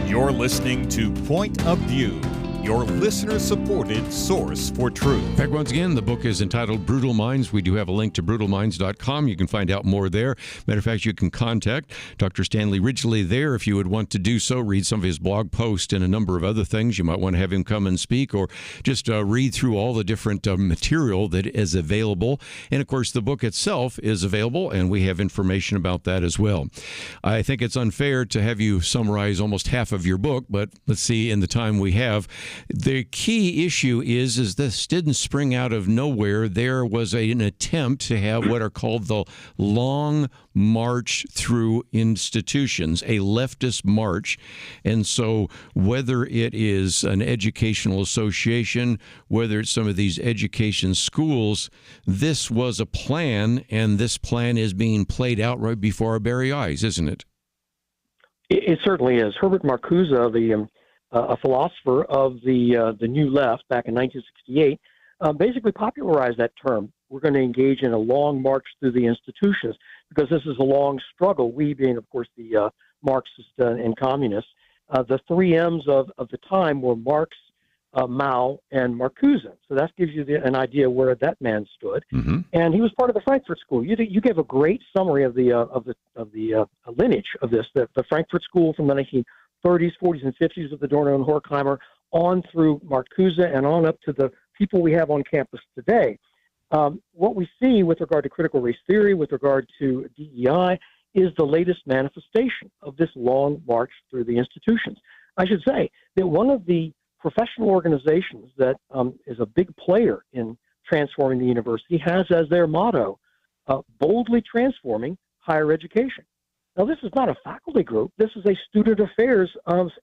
You're listening to Point of View, your listener-supported source for truth. Back once again, the book is entitled Brutal Minds. We do have a link to brutalminds.com. You can find out more there. Matter of fact, you can contact Dr. Stanley Ridgley there if you would want to do so. Read some of his blog posts and a number of other things. You might want to have him come and speak, or just read through all the different material that is available. And, of course, the book itself is available, and we have information about that as well. I think it's unfair to have you summarize almost half of your book, but let's see in the time we have. The key issue is this didn't spring out of nowhere. There was an attempt to have what are called the long march through institutions, a leftist march. And so whether it is an educational association, whether it's some of these education schools, this was a plan, and this plan is being played out right before our very eyes, isn't it? It certainly is. Herbert Marcuse, a philosopher of the New Left back in 1968, basically popularized that term. We're going to engage in a long march through the institutions because this is a long struggle, we being, of course, the Marxists and communists. The three M's of the time were Marx, Mao, and Marcuse. So that gives you an idea where that man stood. Mm-hmm. And he was part of the Frankfurt School. You gave a great summary of the lineage of this. The Frankfurt School from the 1930s, 40s, and 50s of Adorno and Horkheimer on through Marcuse and on up to the people we have on campus today. What we see with regard to critical race theory, with regard to DEI, is the latest manifestation of this long march through the institutions. I should say that one of the professional organizations that is a big player in transforming the university has as their motto, boldly transforming higher education. Now, this is not a faculty group. This is a student affairs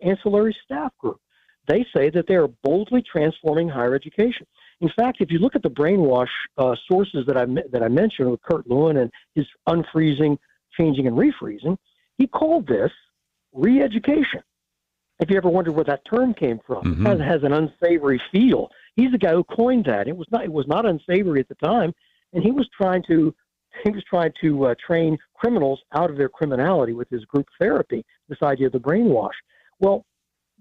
ancillary staff group. They say that they are boldly transforming higher education. In fact, if you look at the brainwash sources that I mentioned with Kurt Lewin and his unfreezing, changing, and refreezing, he called this re-education. If you ever wondered where that term came from, mm-hmm. It has an unsavory feel. He's the guy who coined that. It was not unsavory at the time, and he was trying to train criminals out of their criminality with his group therapy. This idea of the brainwash. Well,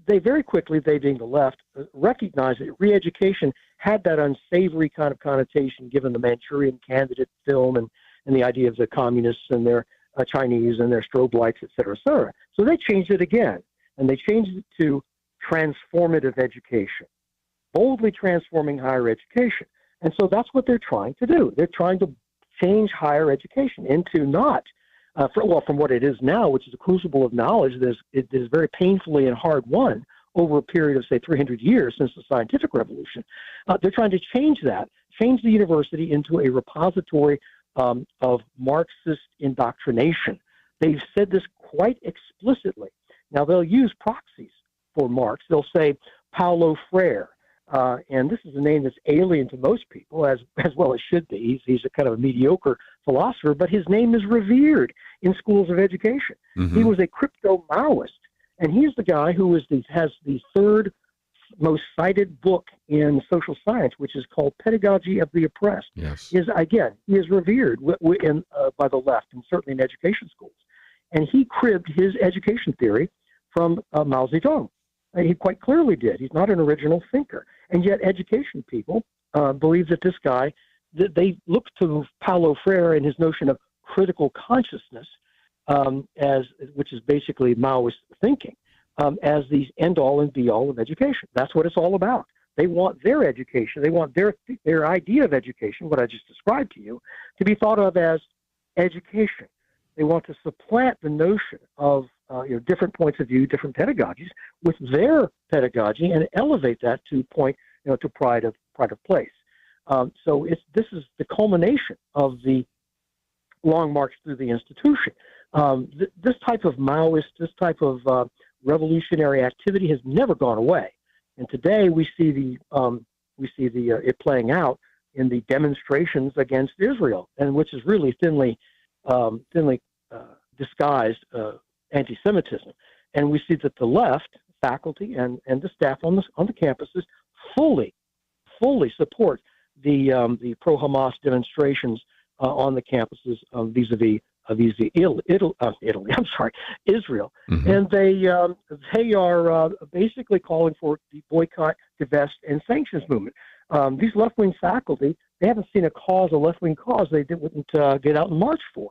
they very quickly, they being the left, recognized that re-education had that unsavory kind of connotation, given the Manchurian Candidate film and the idea of the communists and their Chinese and their strobe lights, et cetera, et cetera. So they changed it again. And they changed it to transformative education, boldly transforming higher education. And so that's what they're trying to do. They're trying to change higher education into not, from what it is now, which is a crucible of knowledge that is very painfully and hard won over a period of, say, 300 years since the scientific revolution. They're trying to change that, change the university into a repository of Marxist indoctrination. They've said this quite explicitly. Now, they'll use proxies for Marx. They'll say Paulo Freire, and this is a name that's alien to most people, as well as should be. He's a kind of a mediocre philosopher, but his name is revered in schools of education. Mm-hmm. He was a crypto-Maoist, and he's the guy who has the third most cited book in social science, which is called Pedagogy of the Oppressed. Yes. He is revered by the left, and certainly in education schools. And he cribbed his education theory from Mao Zedong. He quite clearly did. He's not an original thinker. And yet education people believe that this guy, they look to Paulo Freire and his notion of critical consciousness, which is basically Maoist thinking, as the end-all and be-all of education. That's what it's all about. They want their education, they want their idea of education, what I just described to you, to be thought of as education. They want to supplant the notion of different points of view, different pedagogies, with their pedagogy, and elevate that to to pride of place. So this is the culmination of the long march through the institution. This type of Maoist, this type of revolutionary activity has never gone away, and today we see it playing out in the demonstrations against Israel, and which is really thinly disguised anti-Semitism. And we see that the left, faculty, and the staff on the campuses fully support the pro-Hamas demonstrations on the campuses vis-a-vis Israel. Mm-hmm. And they are basically calling for the boycott, divest, and sanctions movement. These left-wing faculty, they haven't seen a left-wing cause they wouldn't get out and march for.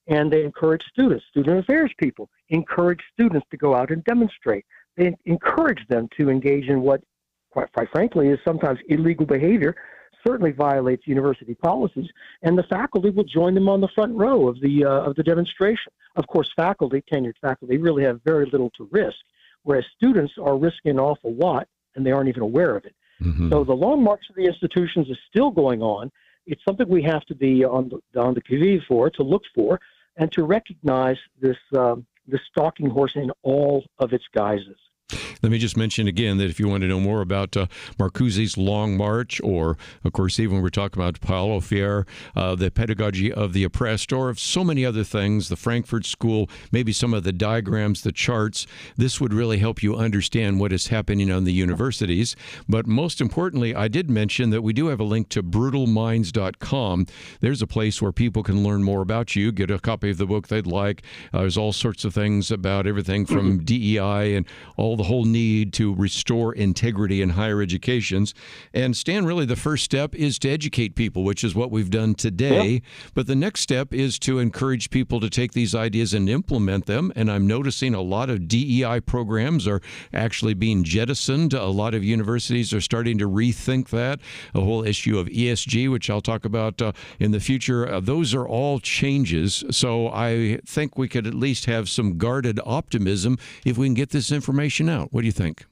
And they encourage student affairs people, encourage students to go out and demonstrate. They encourage them to engage in what, quite frankly, is sometimes illegal behavior, certainly violates university policies, and the faculty will join them on the front row of the demonstration. Of course, tenured faculty, really have very little to risk, whereas students are risking an awful lot, and they aren't even aware of it. Mm-hmm. So the long march of the institutions is still going on. It's something we have to be on the qui-vive for, to look for, and to recognize this stalking horse in all of its guises. Let me just mention again that if you want to know more about Marcuse's Long March, or, of course, even we're talking about Paulo Freire, the Pedagogy of the Oppressed, or of so many other things, the Frankfurt School, maybe some of the diagrams, the charts, this would really help you understand what is happening on the universities. But most importantly, I did mention that we do have a link to brutalminds.com. There's a place where people can learn more about you, get a copy of the book they'd like. There's all sorts of things about everything from DEI and all the whole need to restore integrity in higher educations. And Stan, really the first step is to educate people, which is what we've done today. Yeah. But the next step is to encourage people to take these ideas and implement them. And I'm noticing a lot of DEI programs are actually being jettisoned. A lot of universities are starting to rethink that. The whole issue of ESG, which I'll talk about in the future, those are all changes. So I think we could at least have some guarded optimism if we can get this information out. What do you think?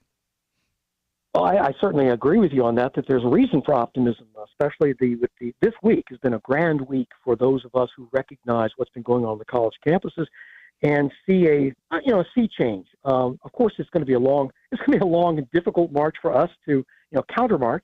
Well, I certainly agree with you on that there's a reason for optimism, especially this week has been a grand week for those of us who recognize what's been going on the college campuses and see a sea change. Of course, it's going to be a long and difficult march for us to countermarch,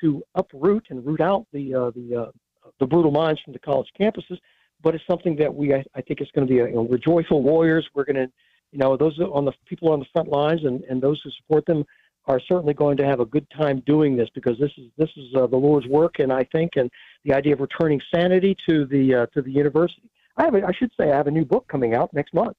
to uproot and root out the brutal minds from the college campuses. But it's something that I think it's going to be we're joyful warriors. We're going to those people on the front lines and those who support them are certainly going to have a good time doing this, because this is the Lord's work, and I think, and the idea of returning sanity to the university. I should say I have a new book coming out next month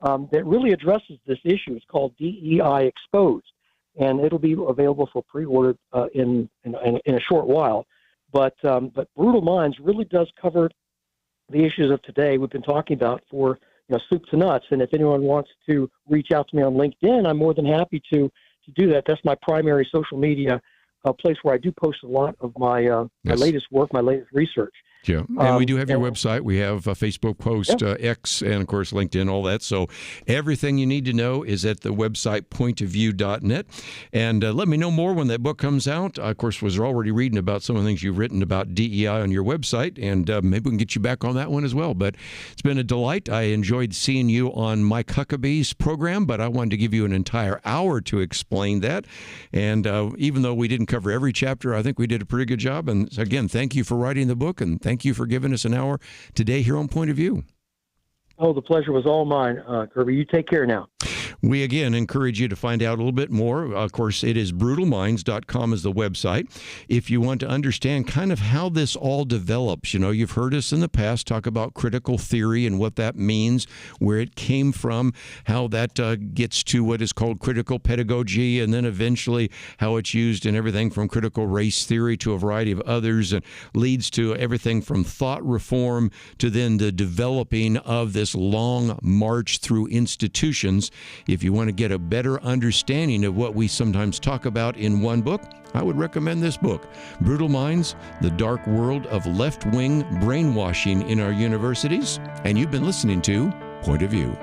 that really addresses this issue. It's called DEI Exposed, and it'll be available for pre-order in a short while. But Brutal Minds really does cover the issues of today we've been talking about for soup to nuts. And if anyone wants to reach out to me on LinkedIn, I'm more than happy to do that. That's my primary social media place where I do post a lot of my latest work, my latest research. Yeah, and we do have your website. We have a Facebook post, X, and of course LinkedIn, all that. So everything you need to know is at the website pointofview.net. And let me know more when that book comes out. Of course, was already reading about some of the things you've written about DEI on your website, and maybe we can get you back on that one as well. But it's been a delight. I enjoyed seeing you on Mike Huckabee's program, but I wanted to give you an entire hour to explain that. And even though we didn't cover every chapter, I think we did a pretty good job. And again, thank you for writing the book, and thank you for giving us an hour today here on Point of View. Oh, the pleasure was all mine, Kerby. You take care now. We, again, encourage you to find out a little bit more. Of course, it is brutalminds.com is the website. If you want to understand kind of how this all develops, you've heard us in the past talk about critical theory and what that means, where it came from, how that gets to what is called critical pedagogy, and then eventually how it's used in everything from critical race theory to a variety of others, and leads to everything from thought reform to then the developing of this long march through institutions. If you want to get a better understanding of what we sometimes talk about in one book, I would recommend this book, Brutal Minds, The Dark World of Left-Wing Brainwashing in Our Universities. And you've been listening to Point of View.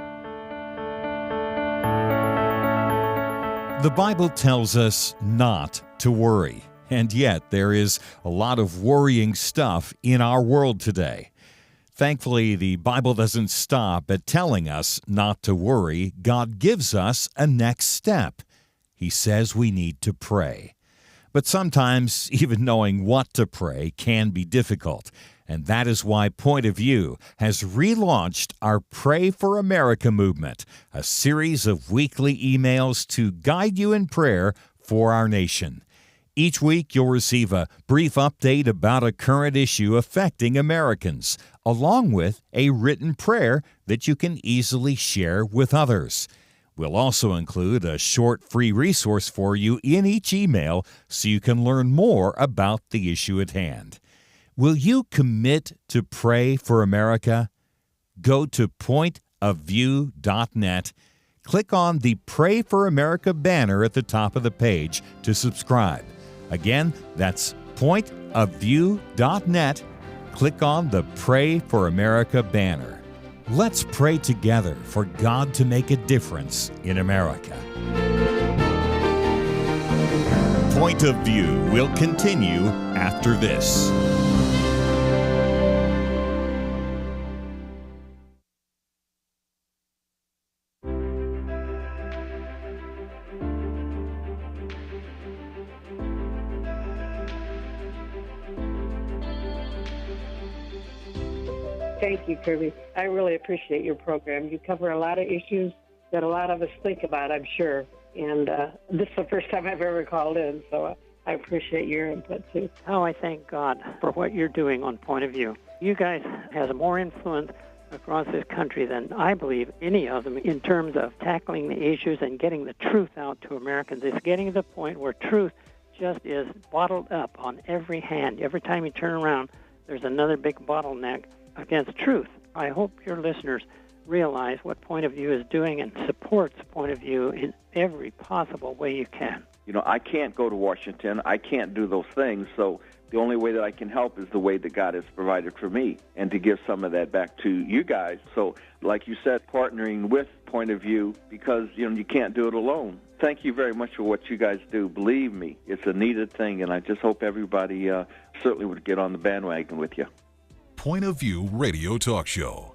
The Bible tells us not to worry, and yet there is a lot of worrying stuff in our world today. Thankfully, the Bible doesn't stop at telling us not to worry. God gives us a next step. He says we need to pray. But sometimes even knowing what to pray can be difficult, and that is why Point of View has relaunched our Pray for America movement, a series of weekly emails to guide you in prayer for our nation. Each week, you'll receive a brief update about a current issue affecting Americans, along with a written prayer that you can easily share with others. We'll also include a short free resource for you in each email so you can learn more about the issue at hand. Will you commit to pray for America? Go to pointofview.net. Click on the Pray for America banner at the top of the page to subscribe. Again, that's pointofview.net. Click on the Pray for America banner. Let's pray together for God to make a difference in America. Point of View will continue after this. Thank you, Kerby. I really appreciate your program. You cover a lot of issues that a lot of us think about, I'm sure. And this is the first time I've ever called in, so I appreciate your input, too. Oh, I thank God for what you're doing on Point of View. You guys have more influence across this country than I believe any of them in terms of tackling the issues and getting the truth out to Americans. It's getting to the point where truth just is bottled up on every hand. Every time you turn around, there's another big bottleneck against truth. I hope your listeners realize what Point of View is doing and supports Point of View in every possible way you can. You know, I can't go to Washington. I can't do those things, so the only way that I can help is the way that God has provided for me and to give some of that back to you guys. So, like you said, partnering with Point of View because, you know, you can't do it alone. Thank you very much for what you guys do. Believe me, it's a needed thing, and I just hope everybody certainly would get on the bandwagon with you. Point of View Radio Talk Show.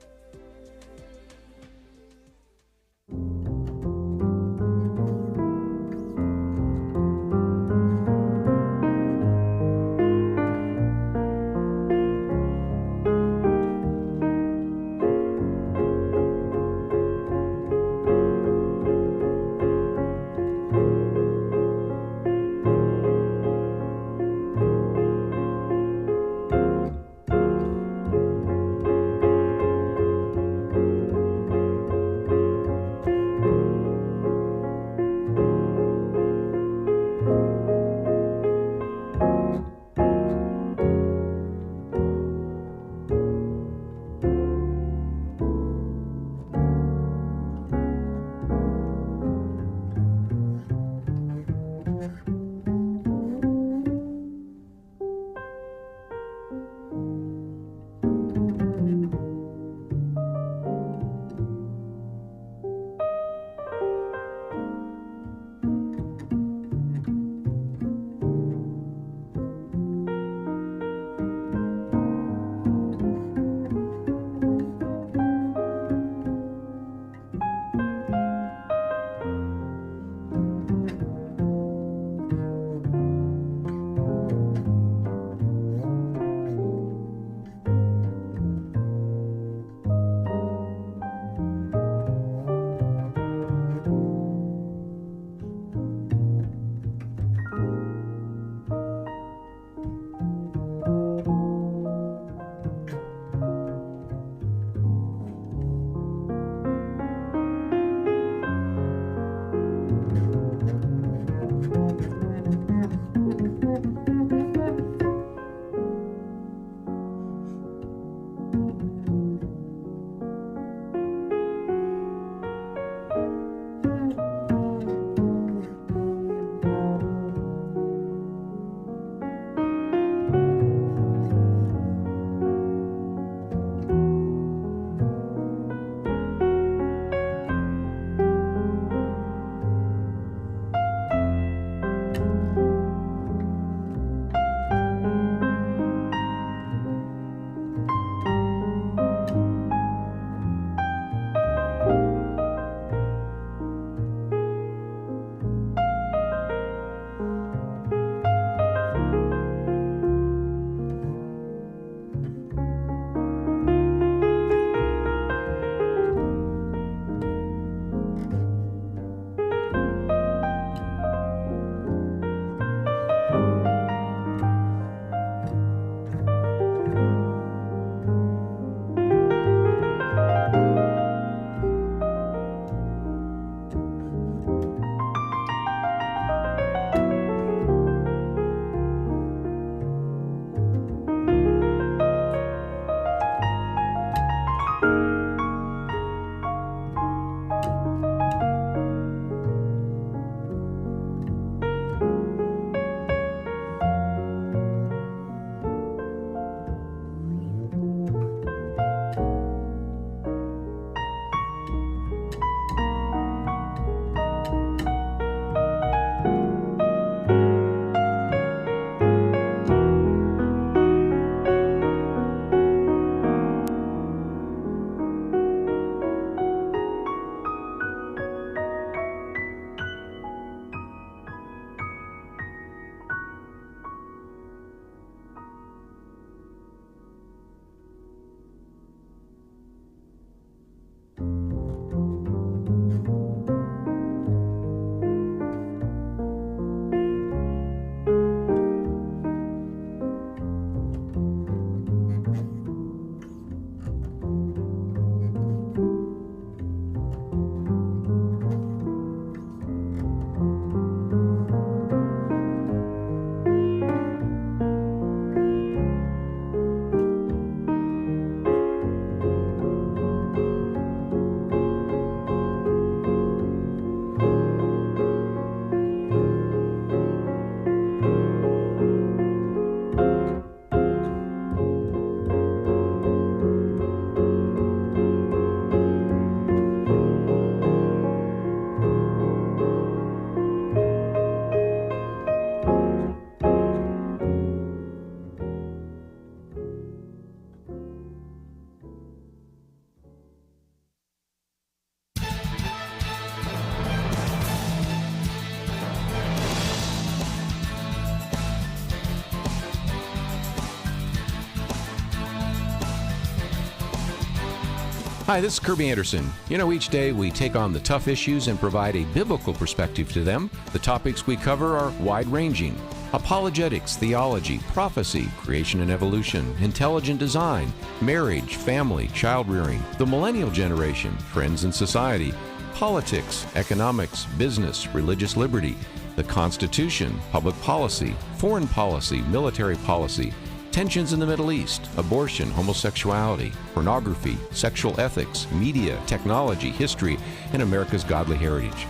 Hi, this is Kerby Anderson. You know, each day we take on the tough issues and provide a biblical perspective to them. The topics we cover are wide-ranging: apologetics, theology, prophecy, creation and evolution, intelligent design, marriage, family, child-rearing, the millennial generation, friends and society, politics, economics, business, religious liberty, the Constitution, public policy, foreign policy, military policy, tensions in the Middle East, abortion, homosexuality, pornography, sexual ethics, media, technology, history, and America's godly heritage.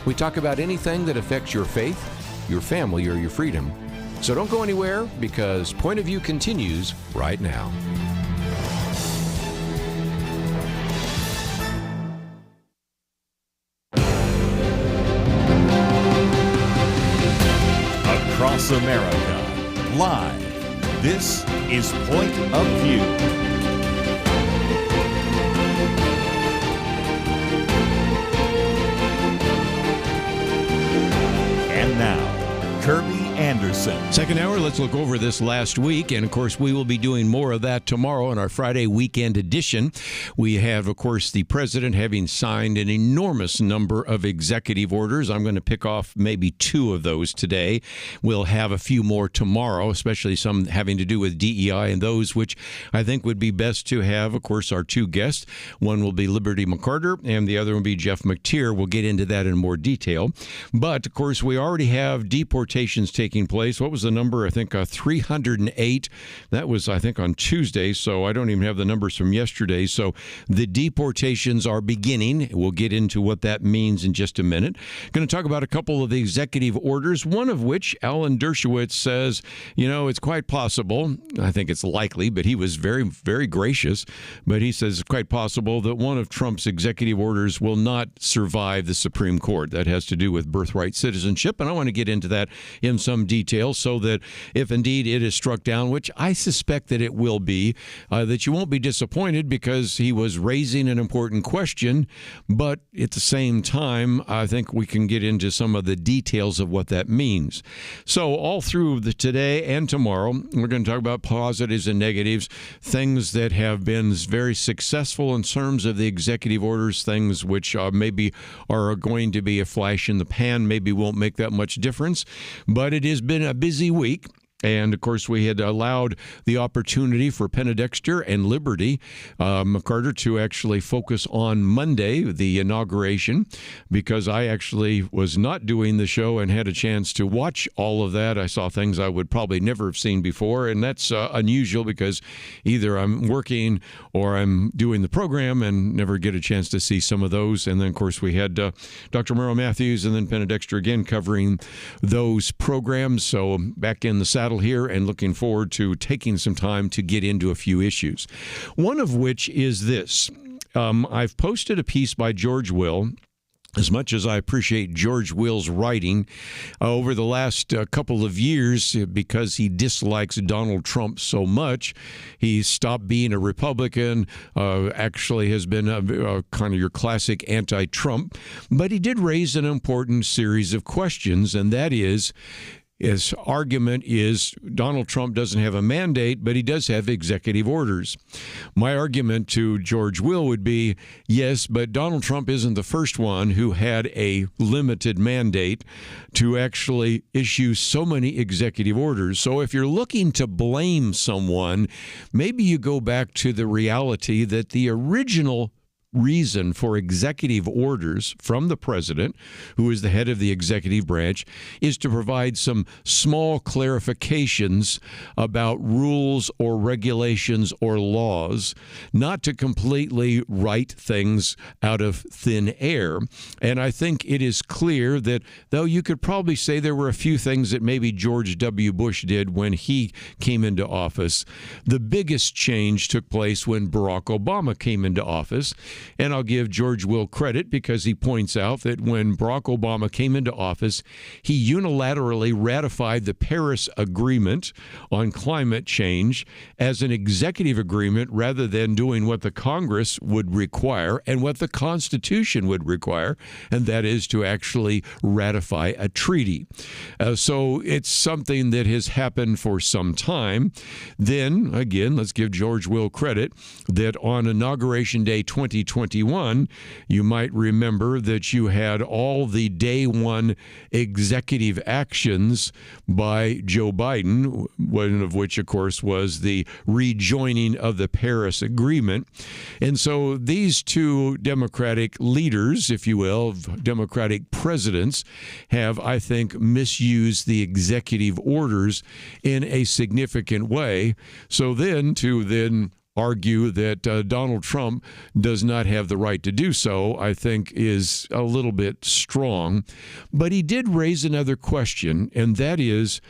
We talk about anything that affects your faith, your family, or your freedom. So don't go anywhere, because Point of View continues right now. Across America, live. This is Point of View. And now, Kerby Anderson. Second hour, let's look over this last week. And, of course, we will be doing more of that tomorrow in our Friday weekend edition. We have, of course, the president having signed an enormous number of executive orders. I'm going to pick off maybe 2 of those today. We'll have a few more tomorrow, especially some having to do with DEI, and those which I think would be best to have, of course, our 2 guests. One will be Liberty McCarter, and the other will be Jeff McTeer. We'll get into that in more detail. But, of course, we already have deportations taking place. What was the number? I think 308. That was, I think, on Tuesday, so I don't even have the numbers from yesterday. So the deportations are beginning. We'll get into what that means in just a minute. Going to talk about a couple of the executive orders, one of which Alan Dershowitz says, you know, it's quite possible. I think it's likely, but he was very, very gracious. But he says it's quite possible that one of Trump's executive orders will not survive the Supreme Court. That has to do with birthright citizenship, and I want to get into that in some detail so that if indeed it is struck down, which I suspect that it will be, that you won't be disappointed, because he was raising an important question. But at the same time, I think we can get into some of the details of what that means. So all through the today and tomorrow, we're going to talk about positives and negatives, things that have been very successful in terms of the executive orders, things which maybe are going to be a flash in the pan, maybe won't make that much difference. But it has been a busy week. And, of course, we had allowed the opportunity for Penedexter and Liberty McCarter to actually focus on Monday, the inauguration, because I actually was not doing the show and had a chance to watch all of that. I saw things I would probably never have seen before, and that's unusual, because either I'm working or I'm doing the program and never get a chance to see some of those. And then, of course, we had Dr. Merrill Matthews and then Penedexter again covering those programs. So back in the saddle here and looking forward to taking some time to get into a few issues. One of which is this. I've posted a piece by George Will. As much as I appreciate George Will's writing over the last couple of years, because he dislikes Donald Trump so much, he stopped being a Republican, actually has been kind of your classic anti-Trump. But he did raise an important series of questions, and that is, his argument is Donald Trump doesn't have a mandate, but he does have executive orders. My argument to George Will would be, yes, but Donald Trump isn't the first one who had a limited mandate to actually issue so many executive orders. So if you're looking to blame someone, maybe you go back to the reality that the original reason for executive orders from the president, who is the head of the executive branch, is to provide some small clarifications about rules or regulations or laws, not to completely write things out of thin air. And I think it is clear that, though you could probably say there were a few things that maybe George W. Bush did when he came into office, the biggest change took place when Barack Obama came into office. And I'll give George Will credit because he points out that when Barack Obama came into office, he unilaterally ratified the Paris Agreement on climate change as an executive agreement rather than doing what the Congress would require and what the Constitution would require, and that is to actually ratify a treaty. So it's something that has happened for some time. Then, again, let's give George Will credit that on Inauguration Day 2021, you might remember that you had all the day one executive actions by Joe Biden, one of which, of course, was the rejoining of the Paris Agreement. And so these two Democratic leaders, if you will, Democratic presidents, have, I think, misused the executive orders in a significant way. So then to argue that Donald Trump does not have the right to do so, I think is a little bit strong. But he did raise another question, and that is,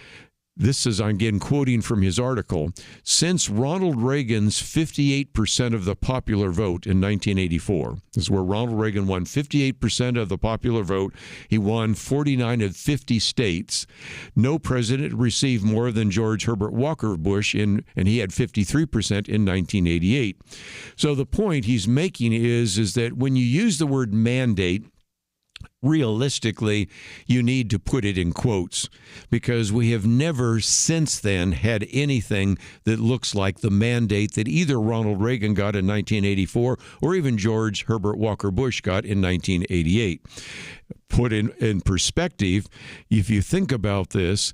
this is, again, quoting from his article, since Ronald Reagan's 58% of the popular vote in 1984, this is where Ronald Reagan won 58% of the popular vote. He won 49 of 50 states. No president received more than George Herbert Walker Bush, and he had 53% in 1988. So the point he's making is that when you use the word mandate, realistically, you need to put it in quotes, because we have never since then had anything that looks like the mandate that either Ronald Reagan got in 1984 or even George Herbert Walker Bush got in 1988. Put in perspective, if you think about this,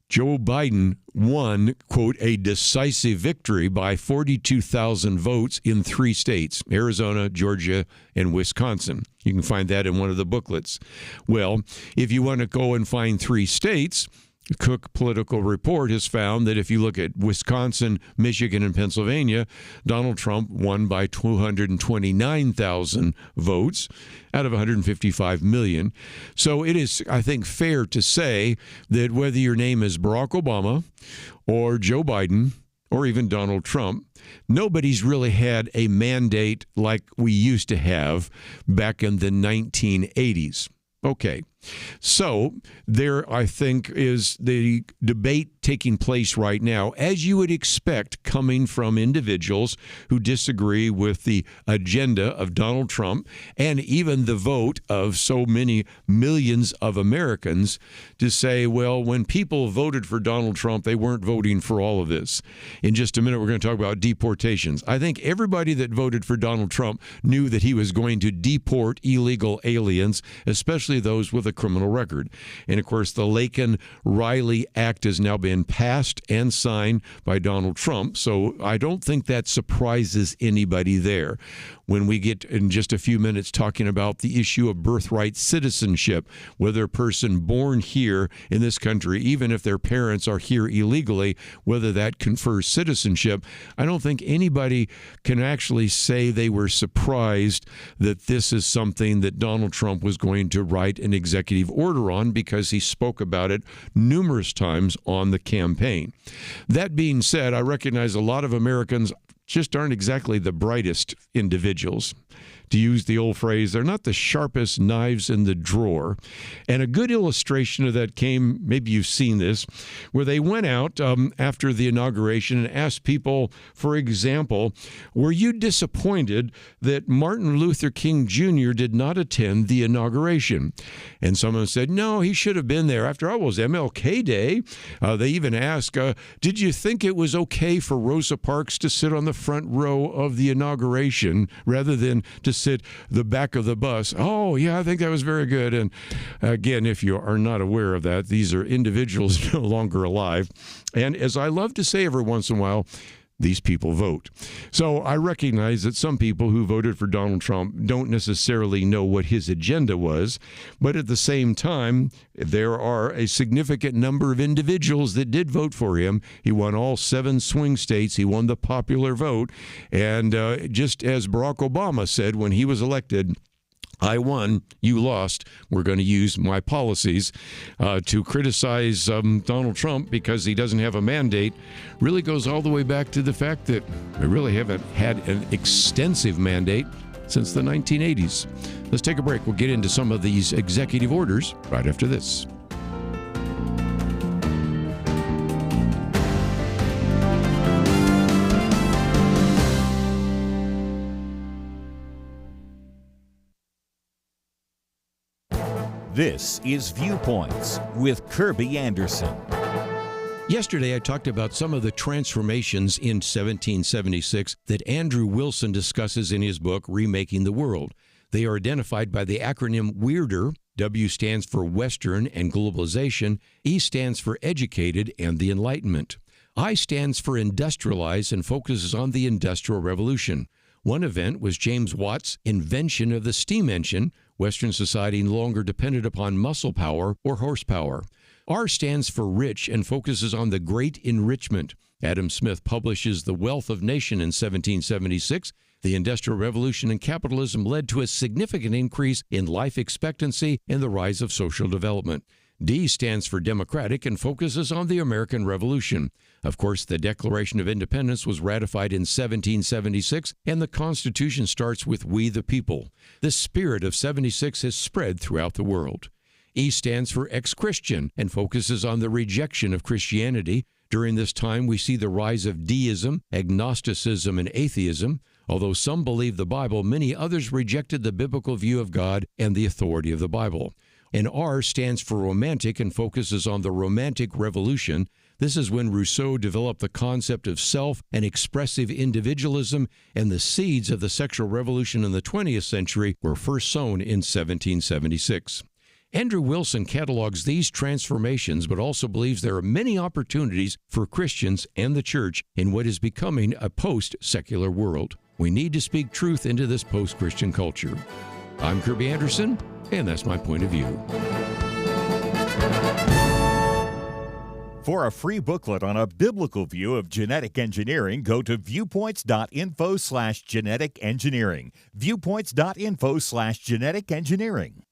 Joe Biden won, quote, a decisive victory by 42,000 votes in 3 states, Arizona, Georgia, and Wisconsin. You can find that in one of the booklets. Well, if you want to go and find 3 states, Cook Political Report has found that if you look at Wisconsin, Michigan, and Pennsylvania, Donald Trump won by 229,000 votes out of 155 million. So it is, I think, fair to say that whether your name is Barack Obama or Joe Biden or even Donald Trump, nobody's really had a mandate like we used to have back in the 1980s. Okay, so there, I think, is the debate taking place right now, as you would expect, coming from individuals who disagree with the agenda of Donald Trump and even the vote of so many millions of Americans to say, well, when people voted for Donald Trump, they weren't voting for all of this. In just a minute, we're going to talk about deportations. I think everybody that voted for Donald Trump knew that he was going to deport illegal aliens, especially those with a criminal record. And of course, the Laken-Riley Act has now been passed and signed by Donald Trump. So I don't think that surprises anybody there. When we get in just a few minutes talking about the issue of birthright citizenship, whether a person born here in this country, even if their parents are here illegally, whether that confers citizenship, I don't think anybody can actually say they were surprised that this is something that Donald Trump was going to write an executive order on, because he spoke about it numerous times on the campaign. That being said, I recognize a lot of Americans just aren't exactly the brightest individuals. To use the old phrase, they're not the sharpest knives in the drawer. And a good illustration of that came, maybe you've seen this, where they went out after the inauguration and asked people, for example, were you disappointed that Martin Luther King Jr. did not attend the inauguration? And someone said, no, he should have been there. After all, it was MLK Day. They even asked, did you think it was okay for Rosa Parks to sit on the front row of the inauguration rather than to sit the back of the bus? Oh, yeah, I think that was very good. And again, if you are not aware of that, these are individuals no longer alive. And as I love to say every once in a while, these people vote. So I recognize that some people who voted for Donald Trump don't necessarily know what his agenda was, but at the same time, there are a significant number of individuals that did vote for him. He won all 7 swing states. He won the popular vote. And just as Barack Obama said when he was elected, I won, you lost. We're going to use my policies to criticize Donald Trump because he doesn't have a mandate really goes all the way back to the fact that we really haven't had an extensive mandate since the 1980s. Let's take a break. We'll get into some of these executive orders right after this. This is Viewpoints with Kerby Anderson. Yesterday, I talked about some of the transformations in 1776 that Andrew Wilson discusses in his book, Remaking the World. They are identified by the acronym WEIRDER. W stands for Western and Globalization. E stands for Educated and the Enlightenment. I stands for Industrialize and focuses on the Industrial Revolution. One event was James Watt's invention of the steam engine. Western society no longer depended upon muscle power or horsepower. R stands for Rich and focuses on the Great Enrichment. Adam Smith publishes The Wealth of Nation in 1776. The Industrial Revolution and capitalism led to a significant increase in life expectancy and the rise of social development. D stands for Democratic and focuses on the American Revolution. Of course, the Declaration of Independence was ratified in 1776, and the Constitution starts with We the People. The spirit of 76 has spread throughout the world. E stands for ex-Christian and focuses on the rejection of Christianity. During this time, we see the rise of deism, agnosticism, and atheism. Although some believe the Bible, many others rejected the biblical view of God and the authority of the Bible. And R stands for romantic and focuses on the Romantic Revolution. This is when Rousseau developed the concept of self and expressive individualism, and the seeds of the sexual revolution in the 20th century were first sown in 1776. Andrew Wilson catalogs these transformations, but also believes there are many opportunities for Christians and the church in what is becoming a post-secular world. We need to speak truth into this post-Christian culture. I'm Kerby Anderson, and that's my point of view. For a free booklet on a biblical view of genetic engineering, go to viewpoints.info/genetic engineering. Viewpoints.info/genetic engineering.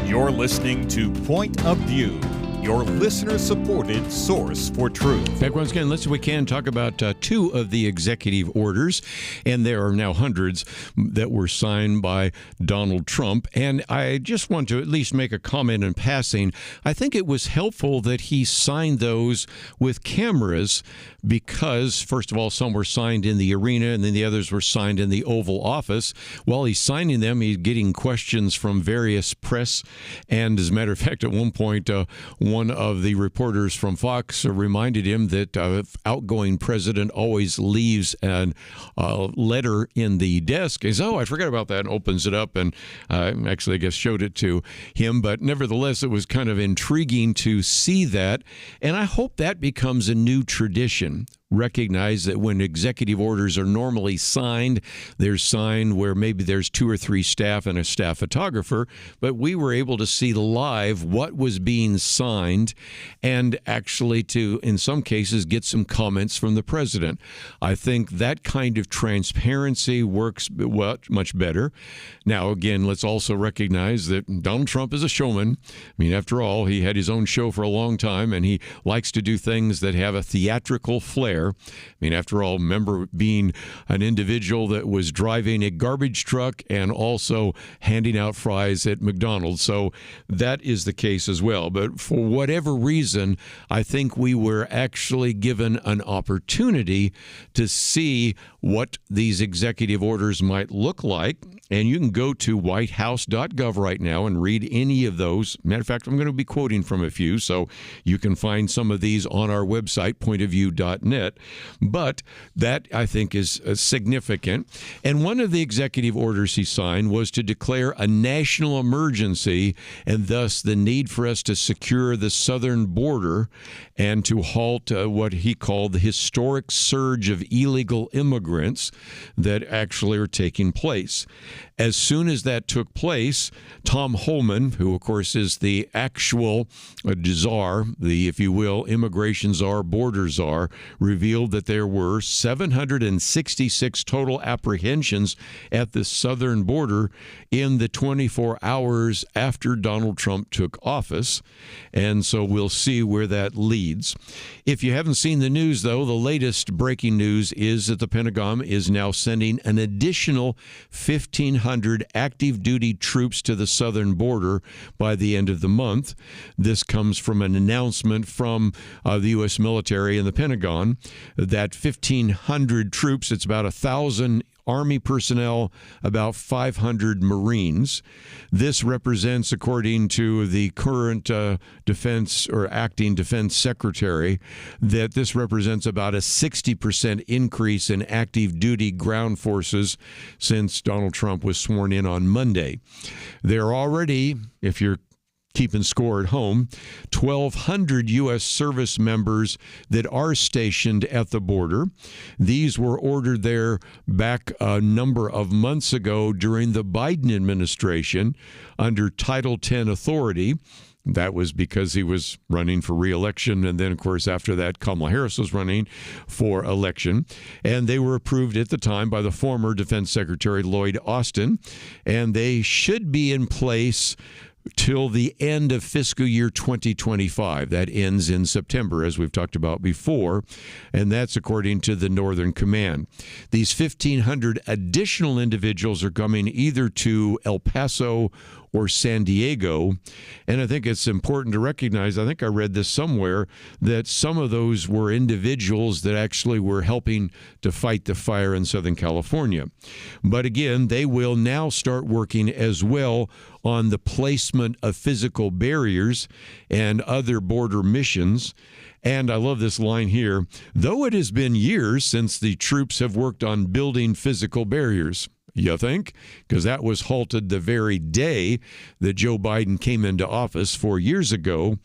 You're listening to Point of View, your listener-supported source for truth. Back once again, let's, we can talk about two of the executive orders, and there are now hundreds that were signed by Donald Trump. And I just want to at least make a comment in passing. I think it was helpful that he signed those with cameras because, first of all, some were signed in the arena, and then the others were signed in the Oval Office. While he's signing them, he's getting questions from various press. And as a matter of fact, at one point, one of the reporters from Fox reminded him that outgoing president always leaves a letter in the desk. He says, "Oh, I forgot about that," and opens it up, and actually, I guess, showed it to him. But nevertheless, it was kind of intriguing to see that, and I hope that becomes a new tradition. Recognize that when executive orders are normally signed, they're signed where maybe there's 2 or 3 staff and a staff photographer, but we were able to see live what was being signed and actually to, in some cases, get some comments from the president. I think that kind of transparency works much better. Now, again, let's also recognize that Donald Trump is a showman. I mean, after all, he had his own show for a long time, and he likes to do things that have a theatrical flair. there. I mean, after all, remember being an individual that was driving a garbage truck and also handing out fries at McDonald's. So that is the case as well. But for whatever reason, I think we were actually given an opportunity to see what these executive orders might look like. And you can go to whitehouse.gov right now and read any of those. Matter of fact, I'm going to be quoting from a few, so you can find some of these on our website, pointofview.net. But that, I think, is significant. And one of the executive orders he signed was to declare a national emergency and thus the need for us to secure the southern border and to halt what he called the historic surge of illegal immigrants that actually are taking place. As soon as that took place, Tom Homan, who of course is the actual czar, the, if you will, immigration czar, border czar, revealed that there were 766 total apprehensions at the southern border in the 24 hours after Donald Trump took office. And so we'll see where that leads. If you haven't seen the news, though, the latest breaking news is that the Pentagon is now sending an additional 1,500 active duty troops to the southern border by the end of the month. This comes from an announcement from the U.S. military and the Pentagon that 1,500 troops, it's about 1,000 Army personnel, about 500 Marines. This represents, according to the current defense or acting defense secretary, that this represents about a 60% increase in active duty ground forces since Donald Trump was sworn in on Monday. They're already, if you're keeping score at home, 1,200 U.S. service members that are stationed at the border. These were ordered there back a number of months ago during the Biden administration under Title X authority. That was because he was running for re-election. And then, of course, after that, Kamala Harris was running for election. And they were approved at the time by the former Defense Secretary Lloyd Austin. And they should be in place till the end of fiscal year 2025. That ends in September, as we've talked about before, and that's according to the Northern Command. These 1,500 additional individuals are coming either to El Paso or San Diego, and I think it's important to recognize, I think I read this somewhere, that some of those were individuals that actually were helping to fight the fire in Southern California. But again, they will now start working as well on the placement of physical barriers and other border missions. And I love this line here, though it has been years since the troops have worked on building physical barriers. You think? Because that was halted the very day that Joe Biden came into office 4 years ago.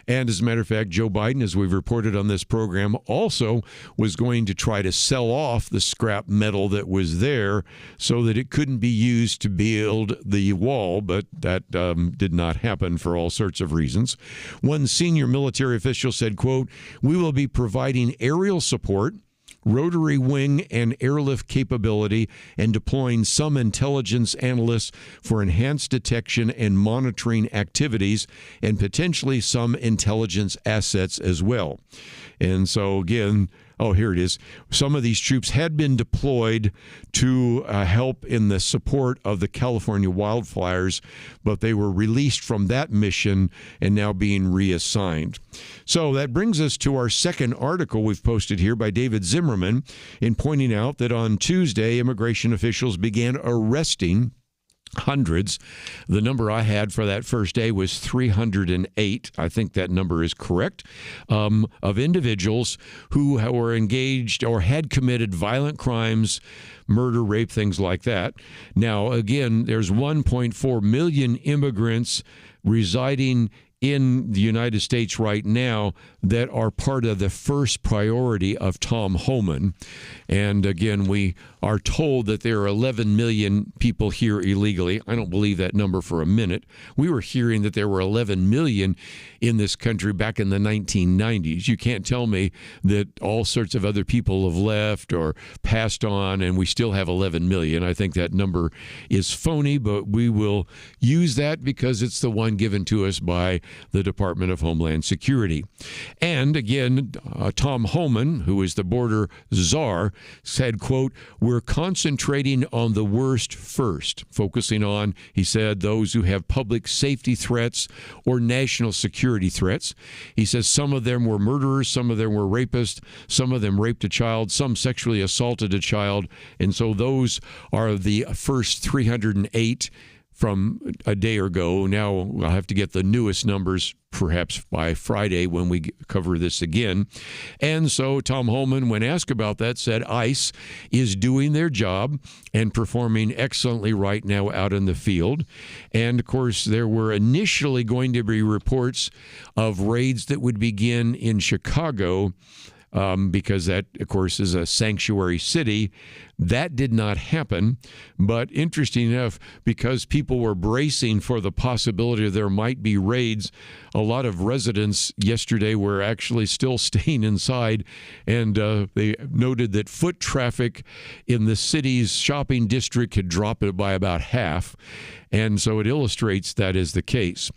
And as a matter of fact, Joe Biden, as we've reported on this program, also was going to try to sell off the scrap metal that was there so that it couldn't be used to build the wall. But that did not happen for all sorts of reasons. One senior military official said, quote, "We will be providing aerial support, rotary wing and airlift capability, and deploying some intelligence analysts for enhanced detection and monitoring activities, and potentially some intelligence assets as well." And so again, here it is. Some of these troops had been deployed to help in the support of the California wildfires, but they were released from that mission and now being reassigned. So that brings us to our second article we've posted here by David Zimmerman in pointing out that on Tuesday, immigration officials began arresting hundreds. The number I had for that first day was 308. I think that number is correct, of individuals who were engaged or had committed violent crimes, murder, rape, things like that. Now, again, there's 1.4 million immigrants residing in the United States right now that are part of the first priority of Tom Homan. And again, we are told that there are 11 million people here illegally. I don't believe that number for a minute. We were hearing that there were 11 million in this country back in the 1990s. You can't tell me that all sorts of other people have left or passed on and we still have 11 million. I think that number is phony, but we will use that because it's the one given to us by the Department of Homeland Security. And again, Tom Homan, who is the border czar, said, quote, "We're concentrating on the worst first, focusing on," he said, "those who have public safety threats or national security threats." He says some of them were murderers, some of them were rapists, some of them raped a child, some sexually assaulted a child. And so those are the first 308 from a day ago. Now I'll have to get the newest numbers perhaps by Friday when we cover this again. And so Tom Holman, when asked about that, said ICE is doing their job and performing excellently right now out in the field. And of course, there were initially going to be reports of raids that would begin in Chicago, because that, of course, is a sanctuary city. That did not happen. But interesting enough, because people were bracing for the possibility there might be raids, a lot of residents yesterday were actually still staying inside. And they noted that foot traffic in the city's shopping district had dropped by about half. And so it illustrates that is the case.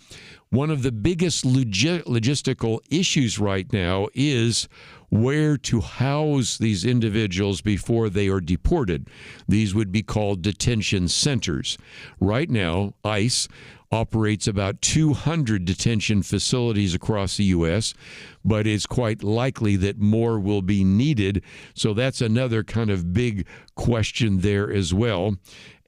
One of the biggest logistical issues right now is where to house these individuals before they are deported. These would be called detention centers. Right now, ICE operates about 200 detention facilities across the U.S., but it's quite likely that more will be needed. So that's another kind of big question there as well.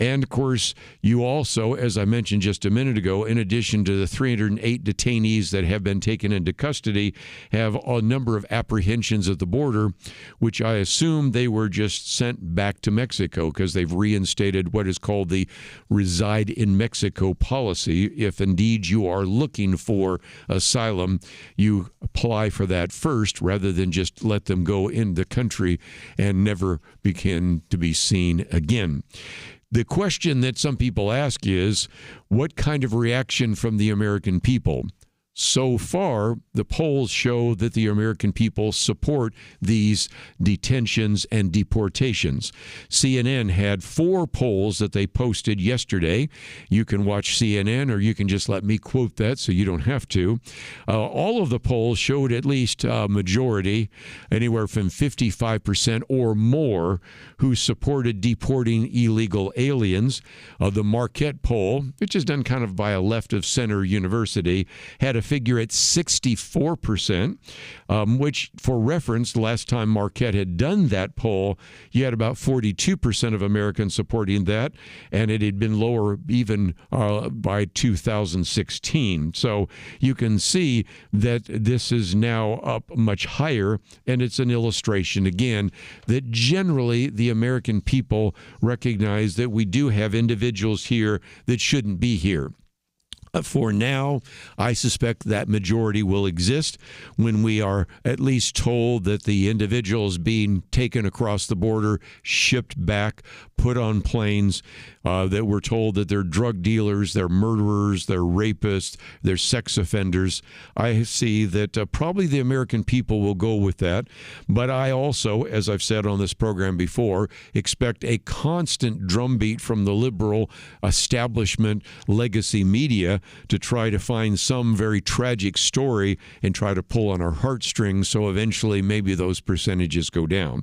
And, of course, you also, as I mentioned just a minute ago, in addition to the 308 detainees that have been taken into custody, have a number of apprehensions at the border, which I assume they were just sent back to Mexico because they've reinstated what is called the reside in Mexico policy. If indeed you are looking for asylum, you apply for that first rather than just let them go in the country and never begin to be seen again. The question that some people ask is, what kind of reaction from the American people? So far, the polls show that the American people support these detentions and deportations. CNN had 4 polls that they posted yesterday. You can watch CNN, or you can just let me quote that so you don't have to. All of the polls showed at least a majority, anywhere from 55% or more, who supported deporting illegal aliens. The Marquette poll, which is done kind of by a left-of-center university, had a figure at 64%, which, for reference, the last time Marquette had done that poll, you had about 42% of Americans supporting that, and it had been lower even by 2016. So you can see that this is now up much higher, and it's an illustration, again, that generally the American people recognize that we do have individuals here that shouldn't be here. For now, I suspect that majority will exist when we are at least told that the individuals being taken across the border, shipped back, put on planes, that we're told that they're drug dealers, they're murderers, they're rapists, they're sex offenders. I see that probably the American people will go with that. But I also, as I've said on this program before, expect a constant drumbeat from the liberal establishment legacy media to try to find some very tragic story and try to pull on our heartstrings, so eventually maybe those percentages go down.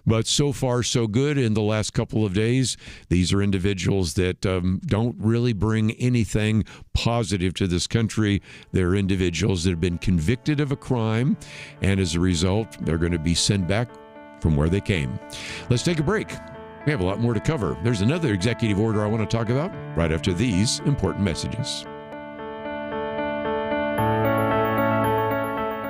But so far, so good in the last couple of days. These are individuals that don't really bring anything positive to this country. They're individuals that have been convicted of a crime, and as a result, they're going to be sent back from where they came. Let's take a break. We have a lot more to cover. There's another executive order I want to talk about right after these important messages.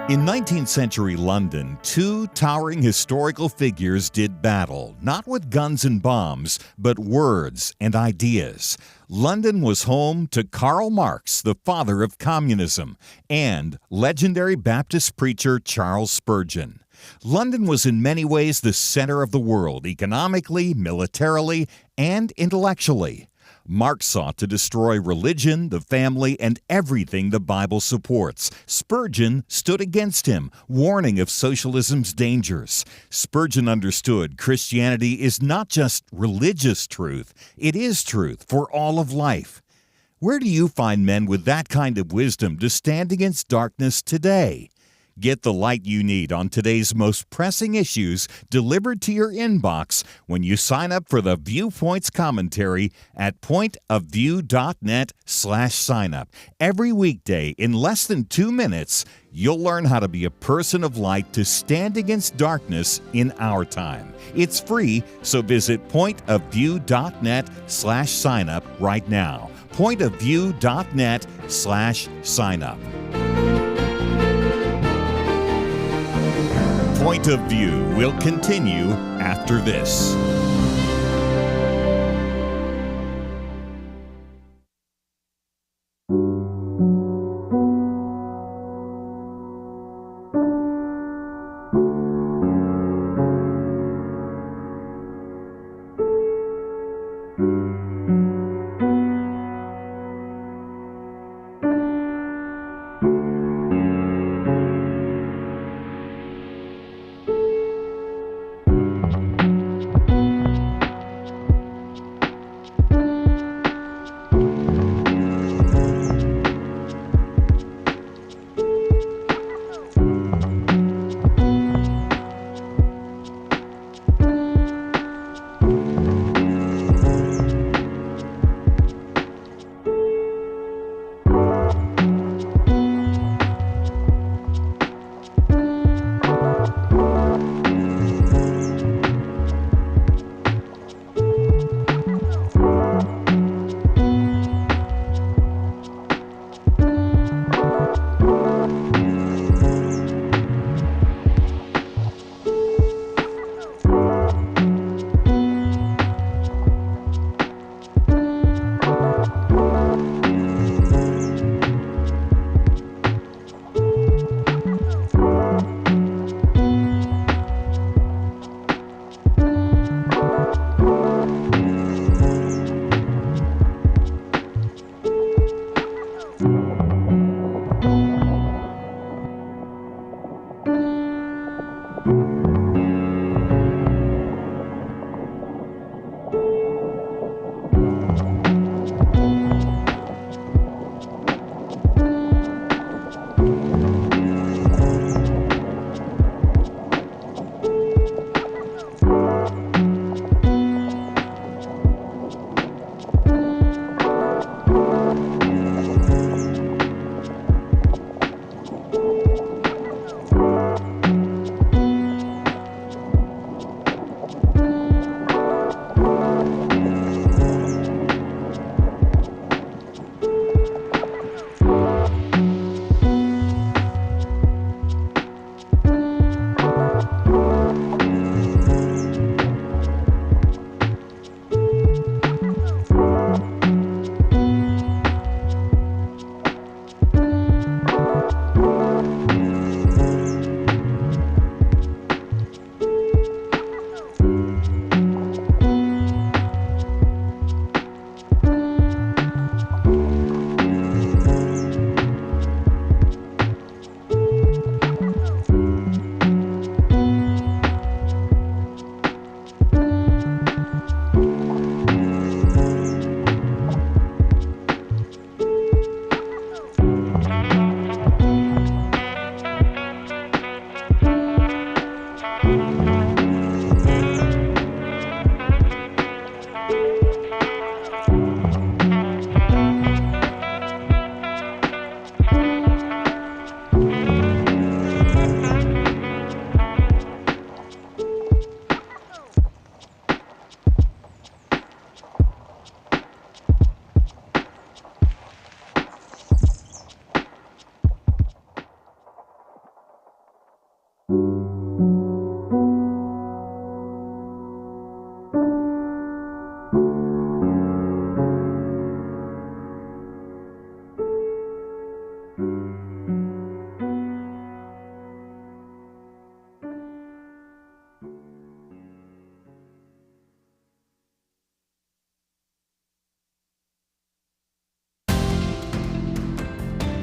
In 19th century London, 2 towering historical figures did battle, not with guns and bombs, but words and ideas. London was home to Karl Marx, the father of communism, and legendary Baptist preacher Charles Spurgeon. London was in many ways the center of the world, economically, militarily, and intellectually. Marx sought to destroy religion, the family, and everything the Bible supports. Spurgeon stood against him, warning of socialism's dangers. Spurgeon understood Christianity is not just religious truth, it is truth for all of life. Where do you find men with that kind of wisdom to stand against darkness today? Get the light you need on today's most pressing issues delivered to your inbox when you sign up for the Viewpoints commentary at pointofview.net/signup. Every weekday in less than 2 minutes, you'll learn how to be a person of light to stand against darkness in our time. It's free, so visit pointofview.net/signup right now. pointofview.net/signup. Point of View will continue after this.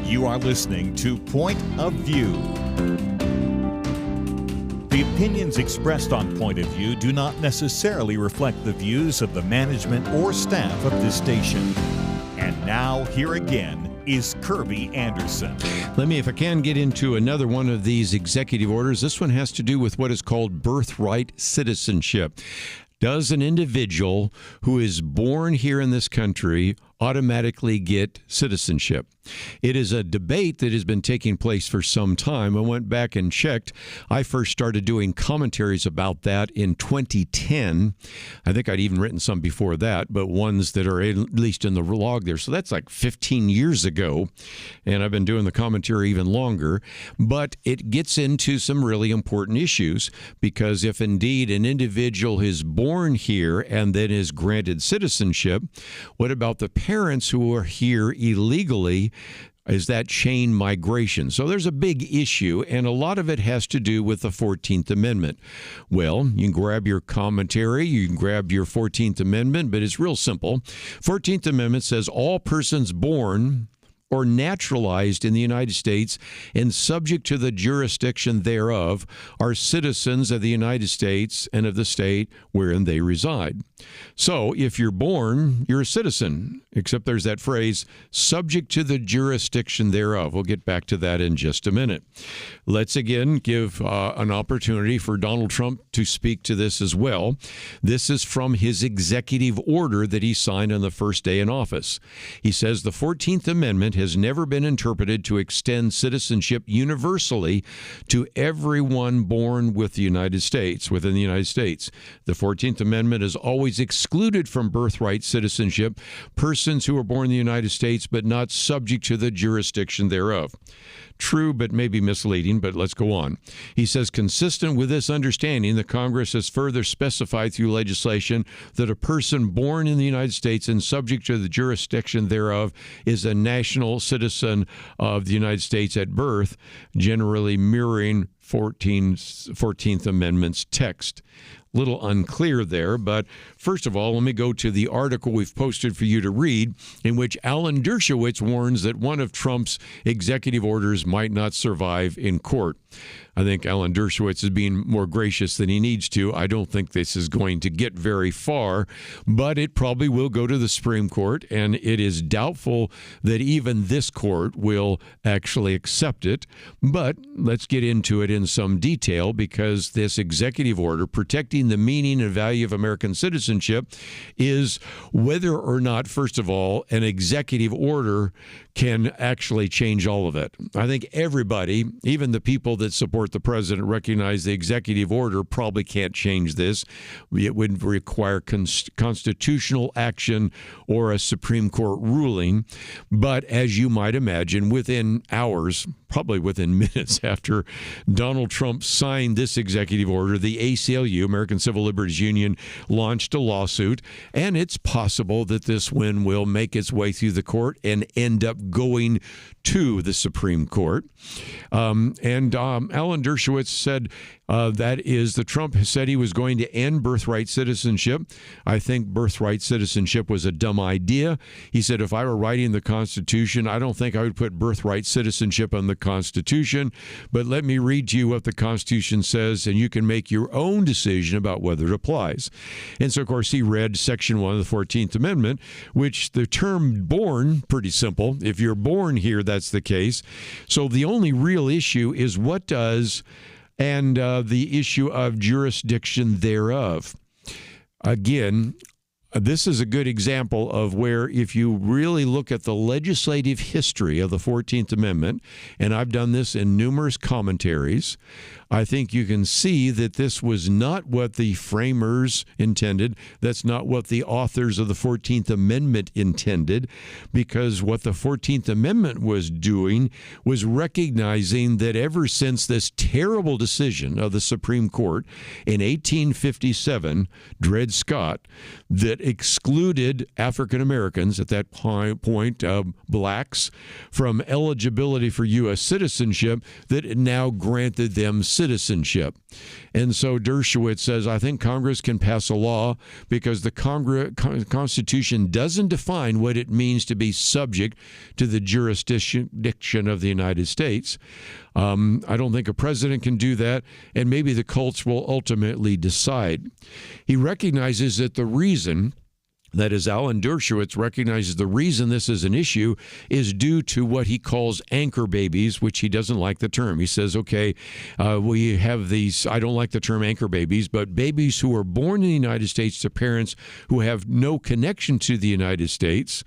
You are listening to Point of View. The opinions expressed on Point of View do not necessarily reflect the views of the management or staff of this station. And now, here again is Kerby Anderson. Let me, if I can, get into another one of these executive orders. This one has to do with what is called birthright citizenship. Does an individual who is born here in this country automatically get citizenship? It is a debate that has been taking place for some time. I went back and checked. I first started doing commentaries about that in 2010. I think I'd even written some before that, but ones that are at least in the log there. So that's like 15 years ago, and I've been doing the commentary even longer. But it gets into some really important issues, because if indeed an individual is born here and then is granted citizenship, what about the parents who are here illegally? Is that chain migration? So there's a big issue, and a lot of it has to do with the 14th Amendment. Well, you can grab your commentary, you can grab your 14th Amendment, but it's real simple. 14th Amendment says all persons born or naturalized in the United States and subject to the jurisdiction thereof are citizens of the United States and of the state wherein they reside. So if you're born, you're a citizen, except there's that phrase, subject to the jurisdiction thereof. We'll get back to that in just a minute. Let's again give an opportunity for Donald Trump to speak to this as well. This is from his executive order that he signed on the first day in office. He says the 14th Amendment has never been interpreted to extend citizenship universally to everyone born with the United States, within the United States. The 14th Amendment has always excluded from birthright citizenship persons who are born in the United States but not subject to the jurisdiction thereof. True, but maybe misleading, but let's go on. He says, consistent with this understanding, the Congress has further specified through legislation that a person born in the United States and subject to the jurisdiction thereof is a national citizen of the United States at birth, generally mirroring 14th Amendment's text. Little unclear there, but first of all, let me go to the article we've posted for you to read, in which Alan Dershowitz warns that one of Trump's executive orders might not survive in court. I think Alan Dershowitz is being more gracious than he needs to. I don't think this is going to get very far, but it probably will go to the Supreme Court, and it is doubtful that even this court will actually accept it. But let's get into it in some detail, because this executive order protecting the meaning and value of American citizenship is whether or not, first of all, an executive order can actually change all of it. I think everybody, even the people that support the president, recognize the executive order probably can't change this. It would require constitutional action or a Supreme Court ruling. But as you might imagine, within hours, probably within minutes after Donald Trump signed this executive order, the ACLU, American Civil Liberties Union, launched a lawsuit, and it's possible that this win will make its way through the court and end up going to the Supreme Court. Alan Dershowitz said the Trump said he was going to end birthright citizenship. I think birthright citizenship was a dumb idea. He said, if I were writing the Constitution, I don't think I would put birthright citizenship on the Constitution. But let me read to you what the Constitution says, and you can make your own decision about whether it applies. And so, of course, he read Section 1 of the 14th Amendment, which the term born, pretty simple. If you're born here, that's the case. So the only real issue is what does and the issue of jurisdiction thereof. Again, this is a good example of where, if you really look at the legislative history of the 14th Amendment, and I've done this in numerous commentaries, I think you can see that this was not what the framers intended. That's not what the authors of the 14th Amendment intended, because what the 14th Amendment was doing was recognizing that ever since this terrible decision of the Supreme Court in 1857, Dred Scott, that excluded African Americans, at that point blacks, from eligibility for U.S. citizenship, that it now granted them citizenship. And so Dershowitz says, I think Congress can pass a law because the Constitution doesn't define what it means to be subject to the jurisdiction of the United States. I don't think a president can do that, and maybe the courts will ultimately decide. He recognizes that the reason That is, Alan Dershowitz recognizes the reason this is an issue is due to what he calls anchor babies, which he doesn't like the term. He says, okay, we have these, I don't like the term anchor babies, but babies who are born in the United States to parents who have no connection to the United States.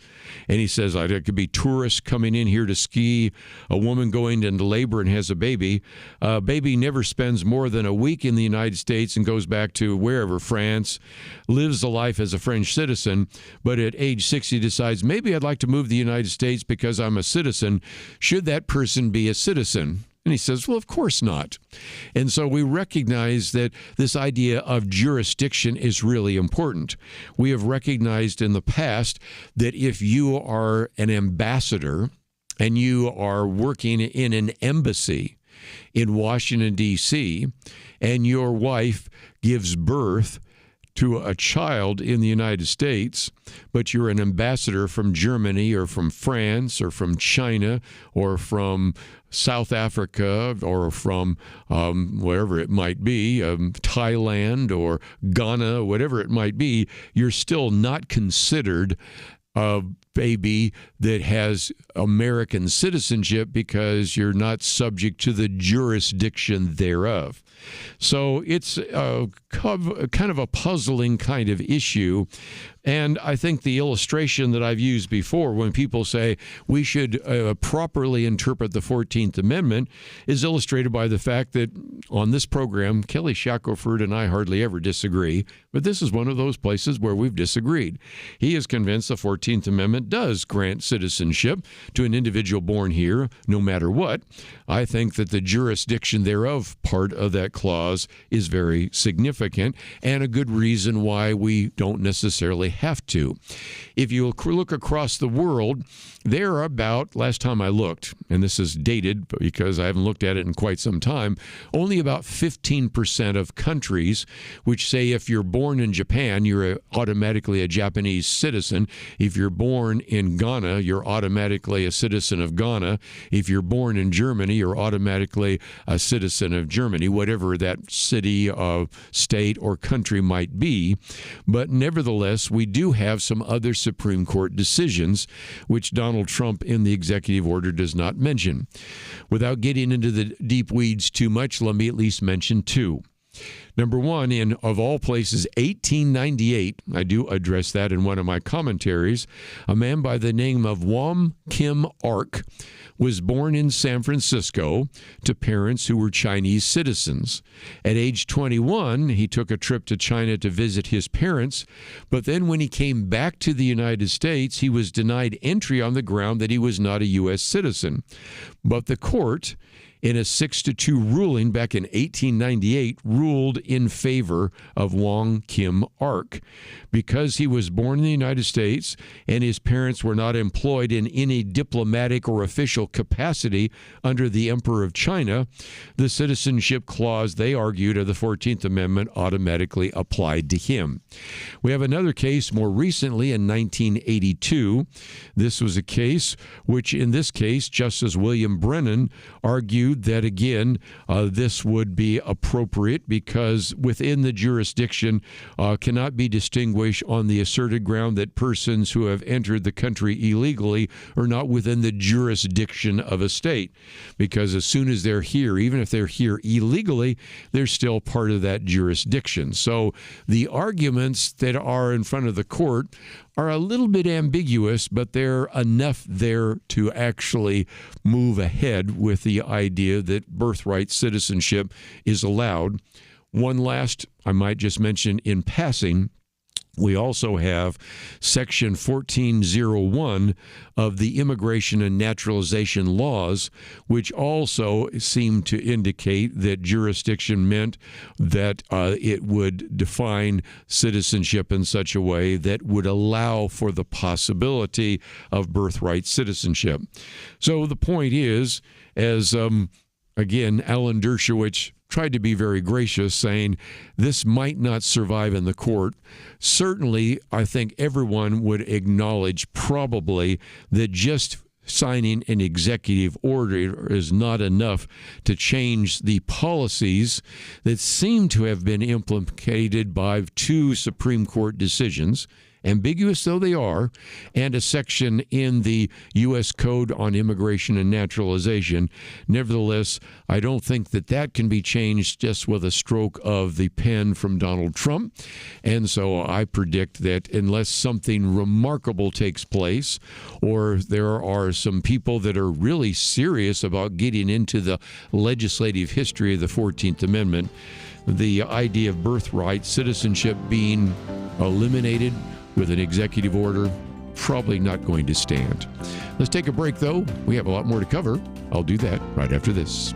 And he says, it could be tourists coming in here to ski, a woman going into labor and has a baby. A baby never spends more than a week in the United States and goes back to wherever, France, lives a life as a French citizen, but at age 60 decides, maybe I'd like to move to the United States because I'm a citizen. Should that person be a citizen? And he says, well, of course not. And so we recognize that this idea of jurisdiction is really important. We have recognized in the past that if you are an ambassador and you are working in an embassy in Washington, D.C., and your wife gives birth to a child in the United States, but you're an ambassador from Germany or from France or from China or from South Africa or from wherever it might be, Thailand or Ghana, whatever it might be, you're still not considered a baby that has American citizenship because you're not subject to the jurisdiction thereof. So it's kind of a puzzling kind of issue. And I think the illustration that I've used before when people say we should properly interpret the 14th Amendment is illustrated by the fact that on this program, Kelly Shackelford and I hardly ever disagree, but this is one of those places where we've disagreed. He is convinced the 14th Amendment does grant citizenship to an individual born here, no matter what. I think that the jurisdiction thereof part of that clause is very significant and a good reason why we don't necessarily have to. If you look across the world, there are about, last time I looked, and this is dated because I haven't looked at it in quite some time, only about 15% of countries which say if you're born in Japan, you're automatically a Japanese citizen. If you're born in Ghana, you're automatically a citizen of Ghana. If you're born in Germany, you're automatically a citizen of Germany, whatever that city, state, or country might be. But nevertheless, we do have some other Supreme Court decisions which Donald Trump in the executive order does not mention. Without getting into the deep weeds too much, let me at least mention two. Number one, in, of all places, 1898, I do address that in one of my commentaries, a man by the name of Wong Kim Ark was born in San Francisco to parents who were Chinese citizens. At age 21, he took a trip to China to visit his parents, but then when he came back to the United States, he was denied entry on the ground that he was not a U.S. citizen. But the court, in a 6-2 ruling back in 1898, ruled in favor of Wong Kim Ark. Because he was born in the United States and his parents were not employed in any diplomatic or official capacity under the Emperor of China, the citizenship clause, they argued, of the 14th Amendment automatically applied to him. We have another case more recently in 1982. This was a case which, in this case, Justice William Brennan argued that, again, this would be appropriate because within the jurisdiction cannot be distinguished on the asserted ground that persons who have entered the country illegally are not within the jurisdiction of a state. Because as soon as they're here, even if they're here illegally, they're still part of that jurisdiction. So the arguments that are in front of the court are a little bit ambiguous, but they're enough there to actually move ahead with the idea that birthright citizenship is allowed. One last, I might just mention in passing, we also have Section 1401 of the Immigration and Naturalization Laws, which also seem to indicate that jurisdiction meant that it would define citizenship in such a way that would allow for the possibility of birthright citizenship. So the point is, as again, Alan Dershowitz tried to be very gracious, saying this might not survive in the court. Certainly, I think everyone would acknowledge probably that just signing an executive order is not enough to change the policies that seem to have been implicated by two Supreme Court decisions. ambiguous though they are, and a section in the U.S. Code on Immigration and Naturalization. Nevertheless, I don't think that can be changed just with a stroke of the pen from Donald Trump. And so I predict that unless something remarkable takes place, or there are some people that are really serious about getting into the legislative history of the 14th Amendment, the idea of birthright citizenship being eliminated with an executive order, probably not going to stand. Let's take a break, though. We have a lot more to cover. I'll do that right after this.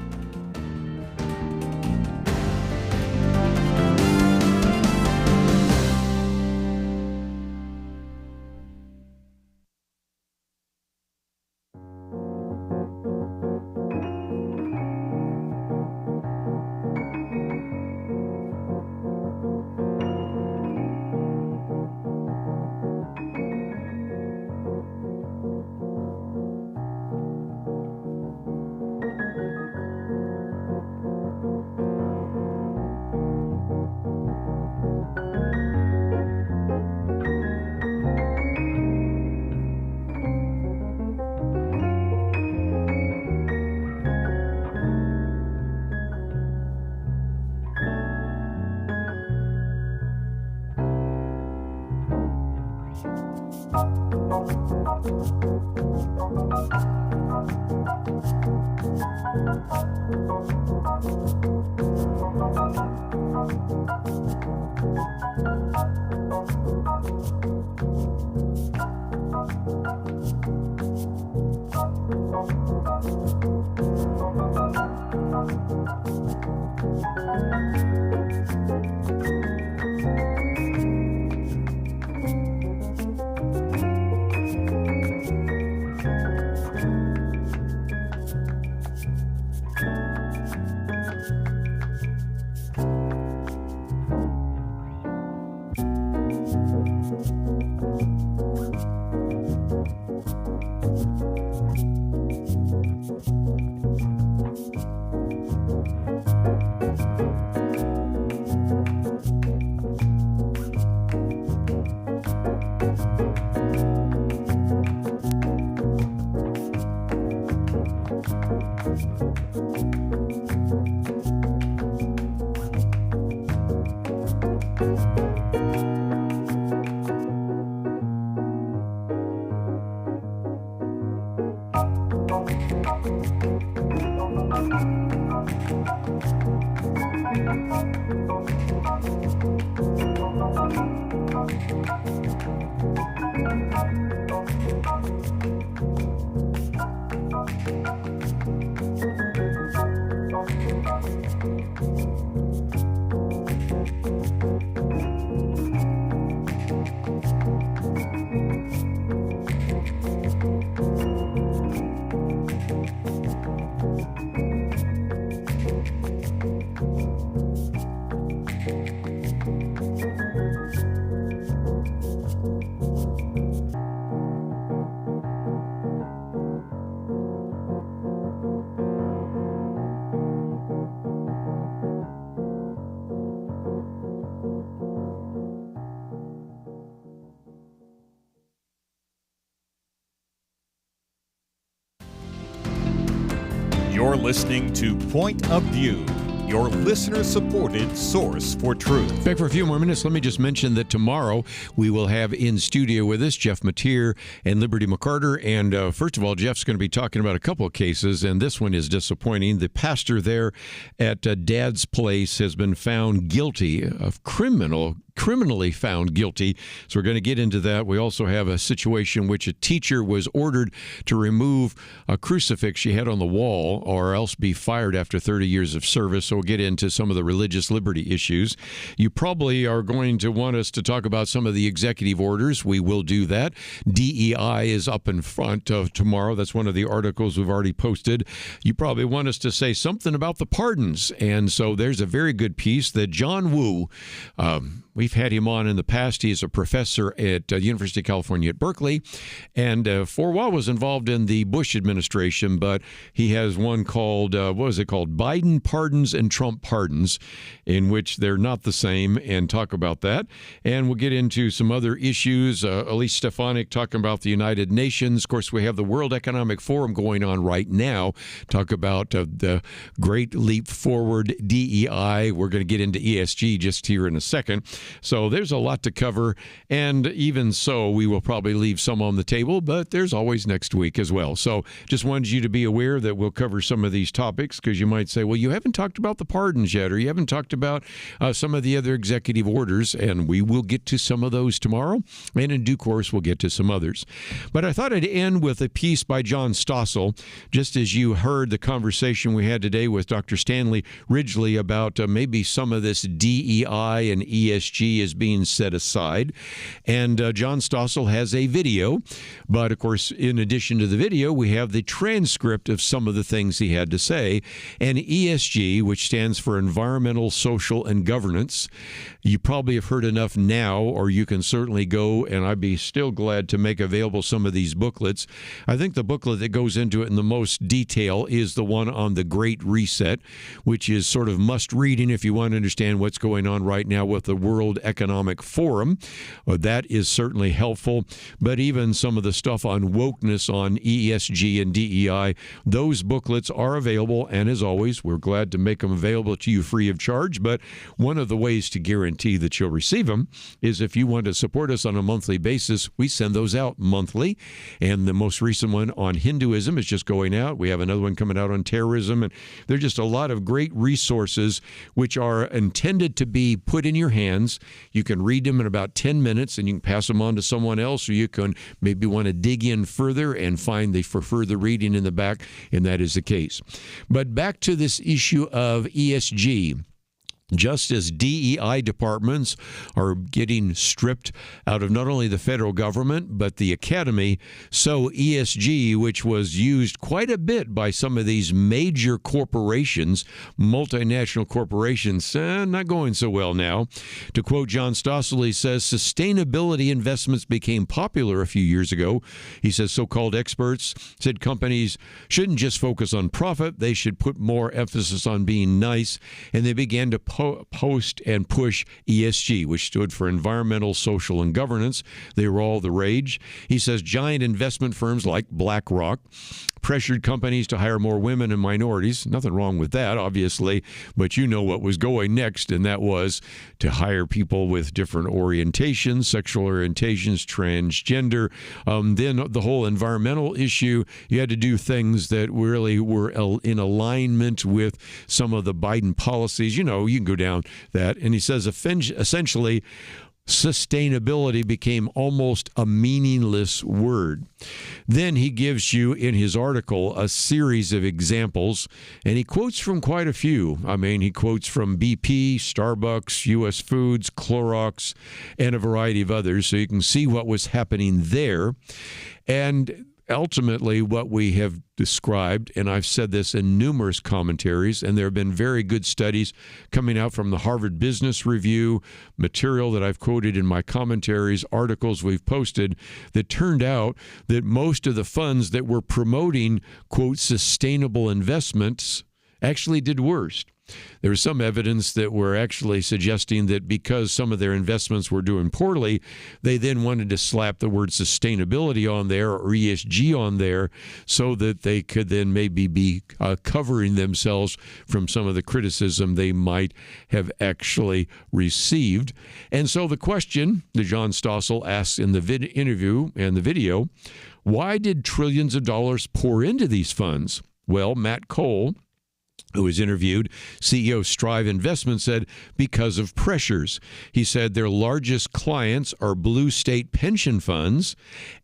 You're listening to Point of View, your listener-supported source for truth. Back for a few more minutes. Let me just mention that tomorrow we will have in studio with us Jeff Mateer and Liberty McCarter. And first of all, Jeff's going to be talking about a couple of cases, and this one is disappointing. The pastor there at Dad's Place has been found guilty of criminally found guilty. So we're going to get into that. We also have a situation in which a teacher was ordered to remove a crucifix she had on the wall or else be fired after 30 years of service. So we'll get into some of the religious liberty issues. You probably are going to want us to talk about some of the executive orders. We will do that. DEI is up in front of tomorrow. That's one of the articles we've already posted. You probably want us to say something about the pardons. And so there's a very good piece that John Woo, We've had him on in the past. He's a professor at the University of California at Berkeley, and for a while was involved in the Bush administration, but he has one called, Biden Pardons and Trump Pardons, in which they're not the same, and talk about that. And we'll get into some other issues. Elise Stefanik talking about the United Nations. Of course, we have the World Economic Forum going on right now. Talk about the Great Leap Forward, DEI. We're going to get into ESG just here in a second. So there's a lot to cover, and even so, we will probably leave some on the table, but there's always next week as well. So just wanted you to be aware that we'll cover some of these topics, because you might say, well, you haven't talked about the pardons yet, or you haven't talked about some of the other executive orders, and we will get to some of those tomorrow, and in due course, we'll get to some others. But I thought I'd end with a piece by John Stossel, just as you heard the conversation we had today with Dr. Stanley Ridgley about maybe some of this DEI and ESG is being set aside. And John Stossel has a video, but of course, in addition to the video, we have the transcript of some of the things he had to say. And ESG, which stands for Environmental, Social, and Governance, you probably have heard enough now, or you can certainly go, and I'd be still glad to make available some of these booklets. I think the booklet that goes into it in the most detail is the one on the Great Reset, which is sort of must-reading if you want to understand what's going on right now with the World Economic Forum. That is certainly helpful, but even some of the stuff on wokeness, on ESG and DEI, those booklets are available, and as always, we're glad to make them available to you free of charge. But one of the ways to guarantee that you'll receive them is if you want to support us on a monthly basis, we send those out monthly, and the most recent one on Hinduism is just going out. We have another one coming out on terrorism, and there are just a lot of great resources which are intended to be put in your hands. You can read them in about 10 minutes, and you can pass them on to someone else, or you can maybe want to dig in further and find the for further reading in the back, and that is the case. But back to this issue of ESG. Just as DEI departments are getting stripped out of not only the federal government, but the academy, so ESG, which was used quite a bit by some of these major corporations, multinational corporations, not going so well now. To quote John Stossel, he says, sustainability investments became popular a few years ago. He says so-called experts said companies shouldn't just focus on profit, they should put more emphasis on being nice, and they began to post and push ESG, which stood for Environmental, Social, and Governance. They were all the rage. He says giant investment firms like BlackRock pressured companies to hire more women and minorities. Nothing wrong with that, obviously, but you know what was going next, and that was to hire people with different orientations, sexual orientations, transgender. Then the whole environmental issue, you had to do things that really were in alignment with some of the Biden policies. You know, you can go down that. And he says essentially, sustainability became almost a meaningless word. Then he gives you in his article a series of examples, and he quotes from quite a few. I mean, he quotes from BP, Starbucks, U.S. Foods, Clorox, and a variety of others, so you can see what was happening there. And ultimately, what we have described, and I've said this in numerous commentaries, and there have been very good studies coming out from the Harvard Business Review, material that I've quoted in my commentaries, articles we've posted, that turned out that most of the funds that were promoting, quote, sustainable investments actually did worse. There was some evidence that were actually suggesting that because some of their investments were doing poorly, they then wanted to slap the word sustainability on there or ESG on there so that they could then maybe be covering themselves from some of the criticism they might have actually received. And so the question that John Stossel asks in the interview and the video, why did trillions of dollars pour into these funds? Well, Matt Cole, who was interviewed, CEO of Strive Investment, said because of pressures. He said their largest clients are blue state pension funds,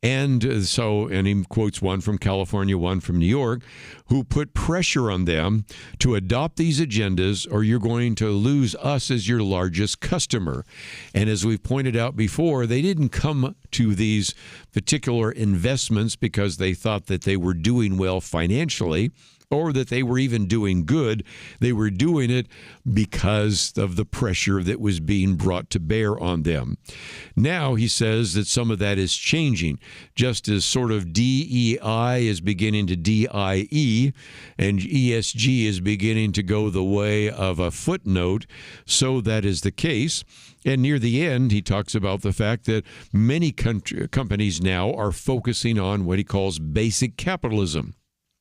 and he quotes one from California, one from New York, who put pressure on them to adopt these agendas, or you're going to lose us as your largest customer. And as we've pointed out before, they didn't come to these particular investments because they thought that they were doing well financially. or that they were even doing good. They were doing it because of the pressure that was being brought to bear on them. Now he says that some of that is changing, just as sort of DEI is beginning to DIE and ESG is beginning to go the way of a footnote. So that is the case. And near the end, he talks about the fact that many companies now are focusing on what he calls basic capitalism.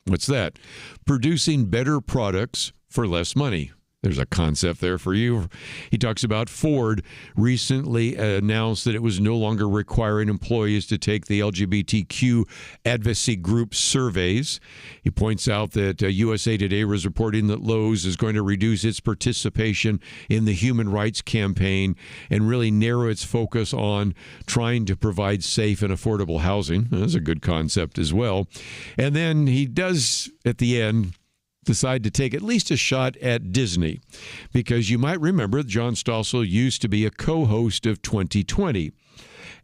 What's that? Producing better products for less money. There's a concept there for you. He talks about Ford recently announced that it was no longer requiring employees to take the LGBTQ advocacy group surveys. He points out that USA Today was reporting that Lowe's is going to reduce its participation in the human rights campaign and really narrow its focus on trying to provide safe and affordable housing. That's a good concept as well. And then he does, at the end, decide to take at least a shot at Disney, because you might remember John Stossel used to be a co-host of 2020,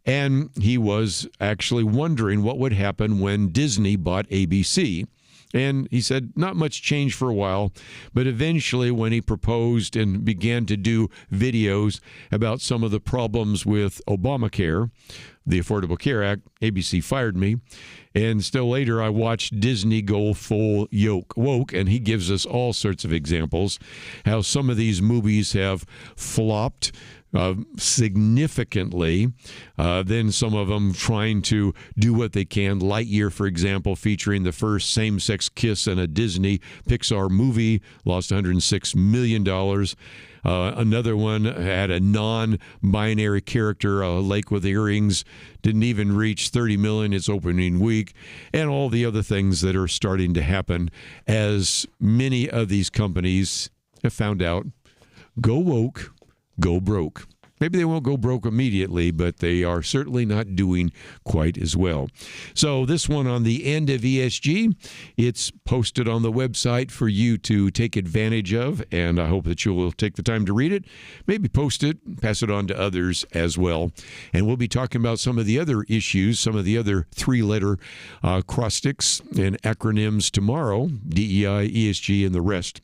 and he was actually wondering what would happen when Disney bought ABC. And he said not much changed for a while, but eventually when he proposed and began to do videos about some of the problems with Obamacare, the Affordable Care Act, ABC fired me. And still later, I watched Disney go full woke, and he gives us all sorts of examples how some of these movies have flopped significantly. Then some of them trying to do what they can. Lightyear, for example, featuring the first same-sex kiss in a Disney Pixar movie, lost $106 million. Another one had a non-binary character, a lake with earrings, didn't even reach 30 million its opening week, and all the other things that are starting to happen as many of these companies have found out. Go woke, go broke. Maybe they won't go broke immediately, but they are certainly not doing quite as well. So this one on the end of ESG, it's posted on the website for you to take advantage of, and I hope that you will take the time to read it, maybe post it, pass it on to others as well. And we'll be talking about some of the other issues, some of the other three-letter acrostics and acronyms tomorrow, DEI, ESG, and the rest.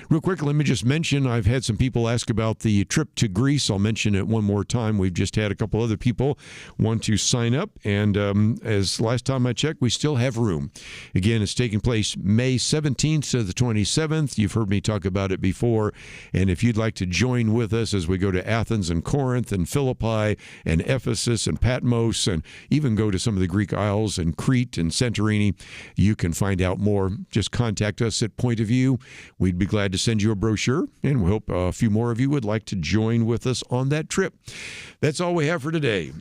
Real quick, let me just mention, I've had some people ask about the trip to Greece. I'll mention it one more time. We've just had a couple other people want to sign up, and as last time I checked, we still have room. Again, it's taking place May 17th to the 27th. You've heard me talk about it before, and if you'd like to join with us as we go to Athens and Corinth and Philippi and Ephesus and Patmos and even go to some of the Greek Isles and Crete and Santorini, you can find out more. Just contact us at Point of View. We'd be glad to send you a brochure, and we hope a few more of you would like to join with us on that trip. That's all we have for today.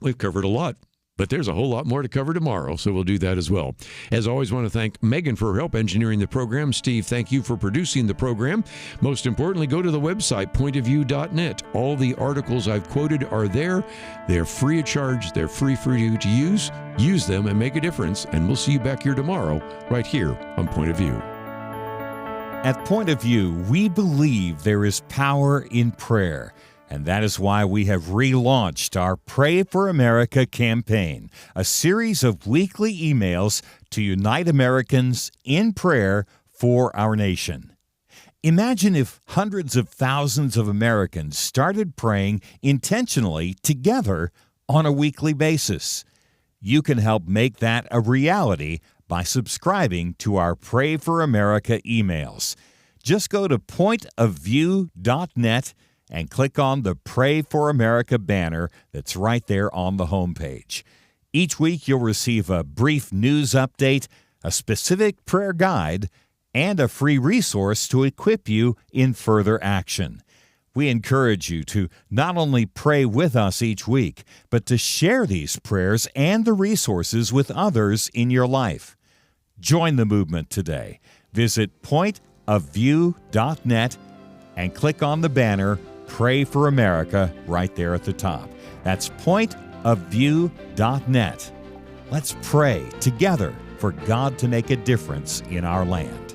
We've covered a lot, but there's a whole lot more to cover tomorrow, so we'll do that as well. As always, I want to thank Megan for her help engineering the program. Steve, thank you for producing the program. Most importantly, go to the website, pointofview.net. All the articles I've quoted are there. They're free of charge. They're free for you to use. Use them and make a difference, and we'll see you back here tomorrow, right here on Point of View. At Point of View, we believe there is power in prayer. And that is why we have relaunched our Pray for America campaign, a series of weekly emails to unite Americans in prayer for our nation. Imagine if hundreds of thousands of Americans started praying intentionally together on a weekly basis. You can help make that a reality by subscribing to our Pray for America emails. Just go to pointofview.net and click on the Pray for America banner that's right there on the homepage. Each week you'll receive a brief news update, a specific prayer guide, and a free resource to equip you in further action. We encourage you to not only pray with us each week, but to share these prayers and the resources with others in your life. Join the movement today. Visit pointofview.net and click on the banner Pray for America right there at the top. That's pointofview.net. Let's pray together for God to make a difference in our land.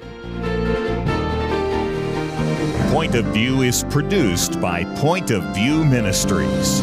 Point of View is produced by Point of View Ministries.